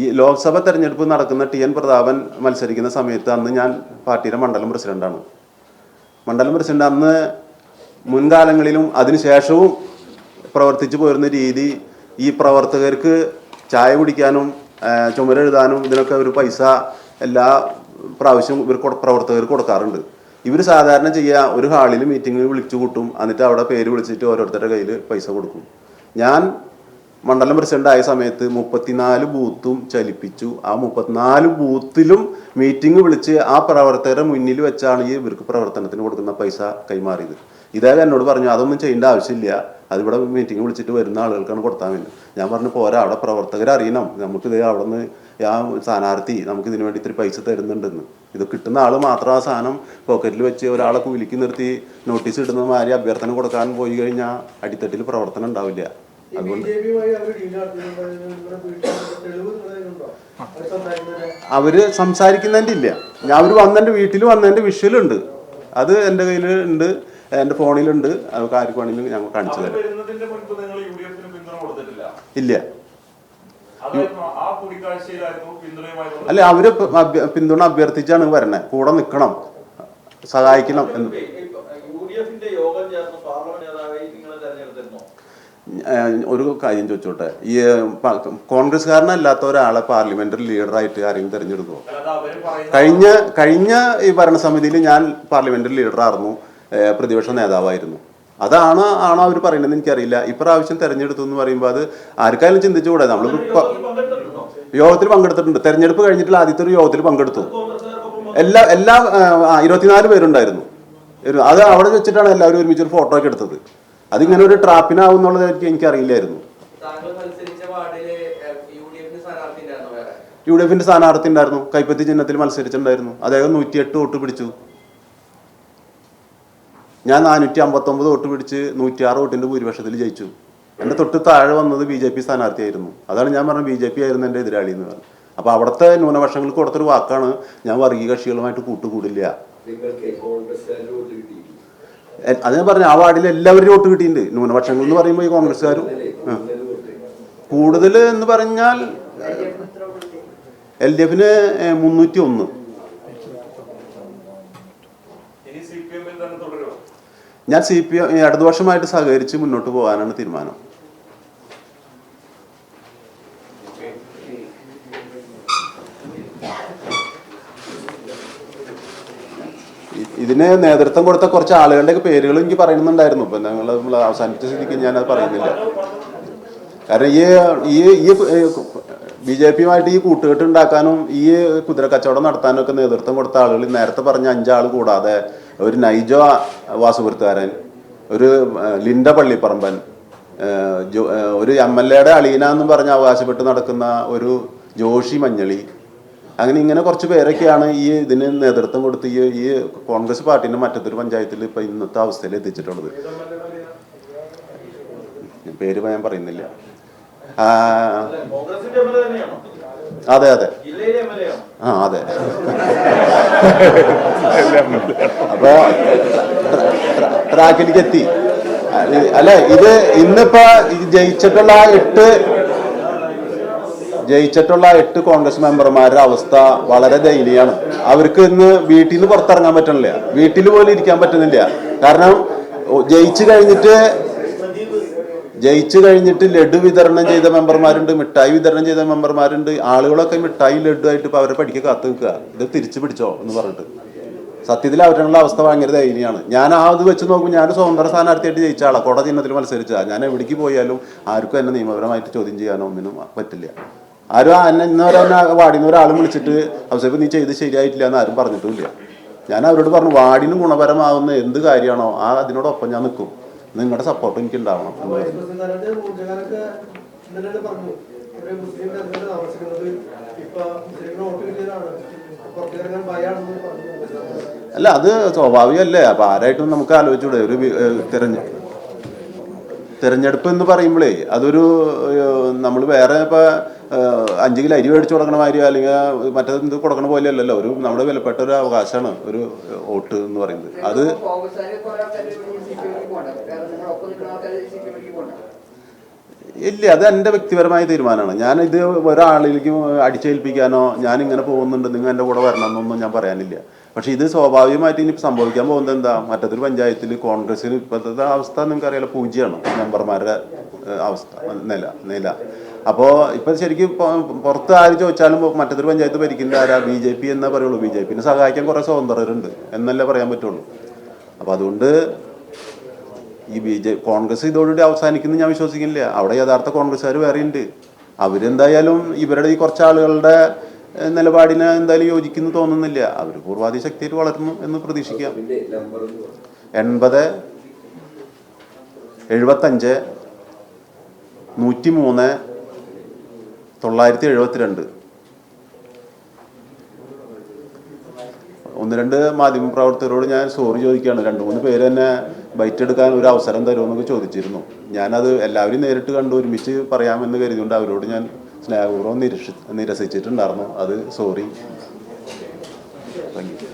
ഈ ലോക്സഭ തെരഞ്ഞെടുപ്പ് നടക്കുന്ന TN പ്രതാപൻ മത്സരിക്കുന്ന സമയത്ത് അന്ന് ഞാൻ പാർട്ടിയുടെ മണ്ഡലം പ്രസിഡന്റാണ്. മണ്ഡലം പ്രസിഡന്റ് അന്ന് മുൻകാലങ്ങളിലും അതിനുശേഷവും പ്രവർത്തിച്ചു പോരുന്ന രീതി ഈ പ്രവർത്തകർക്ക് ചായ കുടിക്കാനും ചുമരെഴുതാനും ഇതിനൊക്കെ ഒരു പൈസ എല്ലാ പ്രാവശ്യവും ഇവർ പ്രവർത്തകർക്ക് കൊടുക്കാറുണ്ട്. ഇവർ സാധാരണ ചെയ്യുക ഒരു ഹാളിൽ മീറ്റിംഗ് വിളിച്ചു കൂട്ടും, എന്നിട്ട് അവിടെ പേര് വിളിച്ചിട്ട് ഓരോരുത്തരുടെ കയ്യിൽ പൈസ കൊടുക്കും. ഞാൻ മണ്ഡലം പ്രസിഡന്റ് ആയ സമയത്ത് 34 ബൂത്തും ചലിപ്പിച്ചു. ആ 34 ബൂത്തിലും മീറ്റിംഗ് വിളിച്ച് ആ പ്രവർത്തകരുടെ മുന്നിൽ വെച്ചാണ് ഈ ഇവർക്ക് പ്രവർത്തനത്തിന് കൊടുക്കുന്ന പൈസ കൈമാറിയത്. ഇദ്ദേഹം എന്നോട് പറഞ്ഞു അതൊന്നും ചെയ്യേണ്ട ആവശ്യമില്ല, അതിവിടെ മീറ്റിംഗ് വിളിച്ചിട്ട് വരുന്ന ആളുകൾക്കാണ് കൊടുത്താൽ വേണ്ടി. ഞാൻ പറഞ്ഞു പോരാ, അവിടെ പ്രവർത്തകരെ അറിയണം, നമുക്കിത് അവിടെ നിന്ന് ആ സ്ഥാനാർത്ഥി നമുക്ക് ഇതിനു വേണ്ടി ഇത്തിരി പൈസ തരുന്നുണ്ടെന്ന്. ഇത് കിട്ടുന്ന ആൾ മാത്രം ആ സാധനം പോക്കറ്റിൽ വെച്ച് ഒരാളെ കൂലിക്ക് നിർത്തി നോട്ടീസ് ഇടുന്ന മാതിരി അഭ്യർത്ഥന കൊടുക്കാൻ പോയി കഴിഞ്ഞാൽ അടിത്തട്ടിൽ പ്രവർത്തനം ഉണ്ടാവില്ല. അതുകൊണ്ട് അവര് സംസാരിക്കുന്നതിൻ്റെ ഇല്ല. ഞാൻ അവർ വന്നെൻ്റെ വീട്ടിൽ വന്നതിൻ്റെ വിഷ്വലുണ്ട്, അത് എൻ്റെ കയ്യിൽ ഉണ്ട്, എൻ്റെ ഫോണിലുണ്ട്. അത് കാര്യമാണെങ്കിലും ഞങ്ങൾ കാണിച്ചു തരാം. ഇല്ല, അല്ല അവര് പിന്തുണ അഭ്യർത്ഥിച്ചാണ് വരണേ, കൂടെ നിൽക്കണം, സഹായിക്കണം എന്ന്. ഒരു കാര്യം ചോദിച്ചോട്ടെ, ഈ കോൺഗ്രസ്സുകാരനല്ലാത്ത ഒരാളെ പാർലമെന്ററി ലീഡറായിട്ട് ആരെങ്കിലും തിരഞ്ഞെടുക്കുമോ? കഴിഞ്ഞ ഈ ഭരണസമിതിയിൽ ഞാൻ പാർലമെന്ററി ലീഡറായിരുന്നു, പ്രതിപക്ഷ നേതാവായിരുന്നു. ആണോ അവർ പറയുന്നതെന്ന് എനിക്കറിയില്ല. ഇപ്രാവശ്യം തെരഞ്ഞെടുത്തു എന്ന് പറയുമ്പോൾ അത് ആർക്കായാലും ചിന്തിച്ചുകൂടെ? നമ്മൾ യോഗത്തിൽ പങ്കെടുത്തിട്ടുണ്ട്. തെരഞ്ഞെടുപ്പ് കഴിഞ്ഞിട്ടുള്ള ആദ്യത്തെ ഒരു യോഗത്തിൽ പങ്കെടുത്തു. എല്ലാ 24 പേരുണ്ടായിരുന്നു. അത് അവിടെ വെച്ചിട്ടാണ് എല്ലാവരും ഒരുമിച്ച് ഒരു ഫോട്ടോ ഒക്കെ എടുത്തത്. അതിങ്ങനെ ഒരു ട്രാപ്പിനാവും എന്നുള്ളത് എനിക്കറിയില്ലായിരുന്നു. UDF സ്ഥാനാർത്ഥി ഉണ്ടായിരുന്നു, കൈപ്പത്തി ചിഹ്നത്തിൽ മത്സരിച്ചിട്ടുണ്ടായിരുന്നു. അദ്ദേഹം 108 വോട്ട് പിടിച്ചു. ഞാൻ 459 വോട്ട് പിടിച്ച് 106 വോട്ടിന്റെ ഭൂരിപക്ഷത്തിൽ ജയിച്ചു. എൻ്റെ തൊട്ട് താഴെ വന്നത് BJP സ്ഥാനാർത്ഥിയായിരുന്നു. അതാണ് ഞാൻ പറഞ്ഞത് BJP ആയിരുന്നു എൻ്റെ എതിരാളി എന്ന് പറഞ്ഞു. അപ്പോൾ അവിടുത്തെ ന്യൂനപക്ഷങ്ങൾക്ക് കൊടുത്തൊരു വാക്കാണ്, ഞാൻ വർഗീയ കക്ഷികളുമായിട്ട് കൂട്ടുകൂടില്ല. അത് ഞാൻ പറഞ്ഞു, ആ വാർഡിൽ എല്ലാവരും വോട്ട് കിട്ടിയിട്ടുണ്ട്. ന്യൂനപക്ഷങ്ങൾ എന്ന് പറയുമ്പോൾ ഈ കോൺഗ്രസ്സുകാരും കൂടുതൽ എന്ന് പറഞ്ഞാൽ LDFന് 301. ഞാൻ CPM ഇടതുപക്ഷമായിട്ട് സഹകരിച്ച് മുന്നോട്ട് പോകാനാണ് തീരുമാനം. ഇതിന് നേതൃത്വം കൊടുത്ത കുറച്ച് ആളുകളുടെ പേരുകൾ എനിക്ക് പറയുന്നുണ്ടായിരുന്നു. ഇപ്പം നമ്മൾ അവസാനിച്ച സ്ഥിതിക്ക് ഞാനത് പറയുന്നില്ല. കാരണം ഈ BJPയുമായിട്ട് ഈ കൂട്ടുകെട്ട് ഉണ്ടാക്കാനും ഈ കുതിര കച്ചവടം നടത്താനും ഒക്കെ നേതൃത്വം കൊടുത്ത ആളുകൾ, നേരത്തെ പറഞ്ഞ 5 ആൾ കൂടാതെ ഒരു നൈജോ വാസുപുരത്തുകാരൻ, ഒരു ലിൻഡ പള്ളിപ്പറമ്പൻ, ഒരു MLAയുടെ അളീന എന്ന് പറഞ്ഞ് അവകാശപ്പെട്ട് നടക്കുന്ന ഒരു ജോഷി മഞ്ഞളി, അങ്ങനെ ഇങ്ങനെ കുറച്ച് പേരൊക്കെയാണ് ഈ ഇതിന് നേതൃത്വം കൊടുത്ത് ഈ കോൺഗ്രസ് പാർട്ടിന്റെ മറ്റത്തൊരു പഞ്ചായത്തിൽ ഇപ്പൊ ഇന്നത്തെ അവസ്ഥയിൽ എത്തിച്ചിട്ടുള്ളത്. പേര് ഞാൻ പറയുന്നില്ല. അതെ അതെ അതെ. അപ്പൊ ട്രാക്കിലേക്ക് എത്തി. അല്ലെ, ഇത് ഇന്നിപ്പോ ജയിച്ചിട്ടുള്ള 8 കോൺഗ്രസ് മെമ്പർമാരുടെ അവസ്ഥ വളരെ ദയനീയമാണ്. അവർക്ക് ഇന്ന് വീട്ടിൽ നിന്ന് പുറത്തിറങ്ങാൻ പറ്റണില്ല, വീട്ടിൽ പോലും ഇരിക്കാൻ പറ്റുന്നില്ല. കാരണം ജയിച്ചു കഴിഞ്ഞിട്ട് ലഡു വിതരണം ചെയ്ത മെമ്പർമാരുണ്ട്, മിഠായി വിതരണം ചെയ്ത മെമ്പർമാരുണ്ട്. ആളുകളൊക്കെ മിഠായി ലഡു ആയിട്ട് ഇപ്പൊ അവരെ പഠിക്കുക കാത്തു നിൽക്കുക, ഇത് തിരിച്ചു പിടിച്ചോ എന്ന് പറഞ്ഞിട്ട്. സത്യത്തിൽ അവരുടെ അവസ്ഥ ഭയങ്കര ദയനീയമാണ്. ഞാൻ അത് വെച്ച് നോക്കുമ്പോൾ ഞാൻ സ്വതന്ത്ര സ്ഥാനാർത്ഥിയായിട്ട് ജയിച്ച ആളാണ്, കോട ചിഹ്നത്തിൽ മത്സരിച്ചാൽ. ഞാൻ എവിടേക്ക് പോയാലും ആർക്കും എന്നെ നിയമപരമായിട്ട് ചോദ്യം ചെയ്യാനോ ഒന്നിനും പറ്റില്ല. ആരും എന്നെ ഇന്നവരെ വാർഡിൽ നിന്ന് ഒരാളും വിളിച്ചിട്ട് അവസരം നീ ചെയ്ത് ശരിയായിട്ടില്ല എന്ന് ആരും പറഞ്ഞിട്ടുമില്ല. ഞാൻ അവരോട് പറഞ്ഞു, വാർഡിന് ഗുണപരമാവുന്ന എന്ത് കാര്യമാണോ അതിനോടൊപ്പം ഞാൻ നിൽക്കും, നിങ്ങളുടെ സപ്പോർട്ട് എനിക്ക് ഉണ്ടാവണം എന്ന് പറഞ്ഞു. അല്ല, അത് സ്വാഭാവികമല്ലേ. അപ്പൊ ആരായിട്ടും നമുക്ക് ആലോചിച്ചൂടെ? ഒരു തെരഞ്ഞെടുപ്പ് എന്ന് പറയുമ്പോഴേ അതൊരു നമ്മൾ വേറെ ഇപ്പൊ 5 കിലോ അരി മേടിച്ചു കൊടുക്കണ മാതിരി അല്ലെങ്കിൽ മറ്റേത് കൊടുക്കണ പോലെ അല്ലല്ലോ. ഒരു നമ്മുടെ വിലപ്പെട്ട ഒരു അവകാശമാണ് ഒരു വോട്ട് എന്ന് പറയുന്നത്. അത് ഇല്ല, അത് എൻ്റെ വ്യക്തിപരമായ തീരുമാനമാണ്. ഞാൻ ഇത് ഒരാളിലേക്ക് അടിച്ചേൽപ്പിക്കാനോ ഞാൻ ഇങ്ങനെ പോകുന്നുണ്ട് നിങ്ങൾ എൻ്റെ കൂടെ വരണം എന്നൊന്നും ഞാൻ പറയാനില്ല. പക്ഷേ ഇത് സ്വാഭാവികമായിട്ട് ഇനി സംഭവിക്കാൻ പോകുന്നത് എന്താ, മറ്റൊരു പഞ്ചായത്തിൽ കോൺഗ്രസ്സിന് ഇപ്പോഴത്തെ അവസ്ഥ നിങ്ങൾക്കറിയാലോ, പൂജ്യമാണ് മെമ്പർമാരുടെ അവസ്ഥ നില. അപ്പോൾ ഇപ്പം ശരിക്കും പുറത്ത് ആര് ചോദിച്ചാലും മറ്റൊരു പഞ്ചായത്ത് ഭരിക്കുന്ന ആരാ, BJP എന്നേ പറയുള്ളൂ. BJPനെ സഹായിക്കാൻ കുറേ സ്വതന്ത്രരുണ്ട് എന്നല്ലേ പറയാൻ പറ്റുള്ളൂ. അപ്പോൾ അതുകൊണ്ട് ഈ കോൺഗ്രസ് ഇതോടുകൂടി അവസാനിക്കുന്നു ഞാൻ വിശ്വസിക്കുന്നില്ല. അവിടെ യഥാർത്ഥ കോൺഗ്രസ്സുകാർ വേറെ ഉണ്ട്. അവരെന്തായാലും ഇവരുടെ ഈ കുറച്ച് ആളുകളുടെ നിലപാടിനെ എന്തായാലും യോജിക്കുന്നു തോന്നുന്നില്ല. അവർ പൂർവാധി ശക്തിയായിട്ട് വളർന്നു എന്ന് പ്രതീക്ഷിക്കാം. 80 75 103 972. 1-2 മാധ്യമപ്രവർത്തകരോട് ഞാൻ സോറി ചോദിക്കുകയാണ്. 2-3 പേര് തന്നെ ബൈറ്റ് എടുക്കാൻ ഒരു അവസരം തരുമെന്നൊക്കെ ചോദിച്ചിരുന്നു. ഞാനത് എല്ലാവരും നേരിട്ട് കണ്ട് ഒരുമിച്ച് പറയാമെന്ന് കരുതിയുകൊണ്ട് അവരോട് ഞാൻ സ്നേഹപൂർവ്വം നിരസിച്ചിട്ടുണ്ടായിരുന്നു. അത് സോറി. Thank you.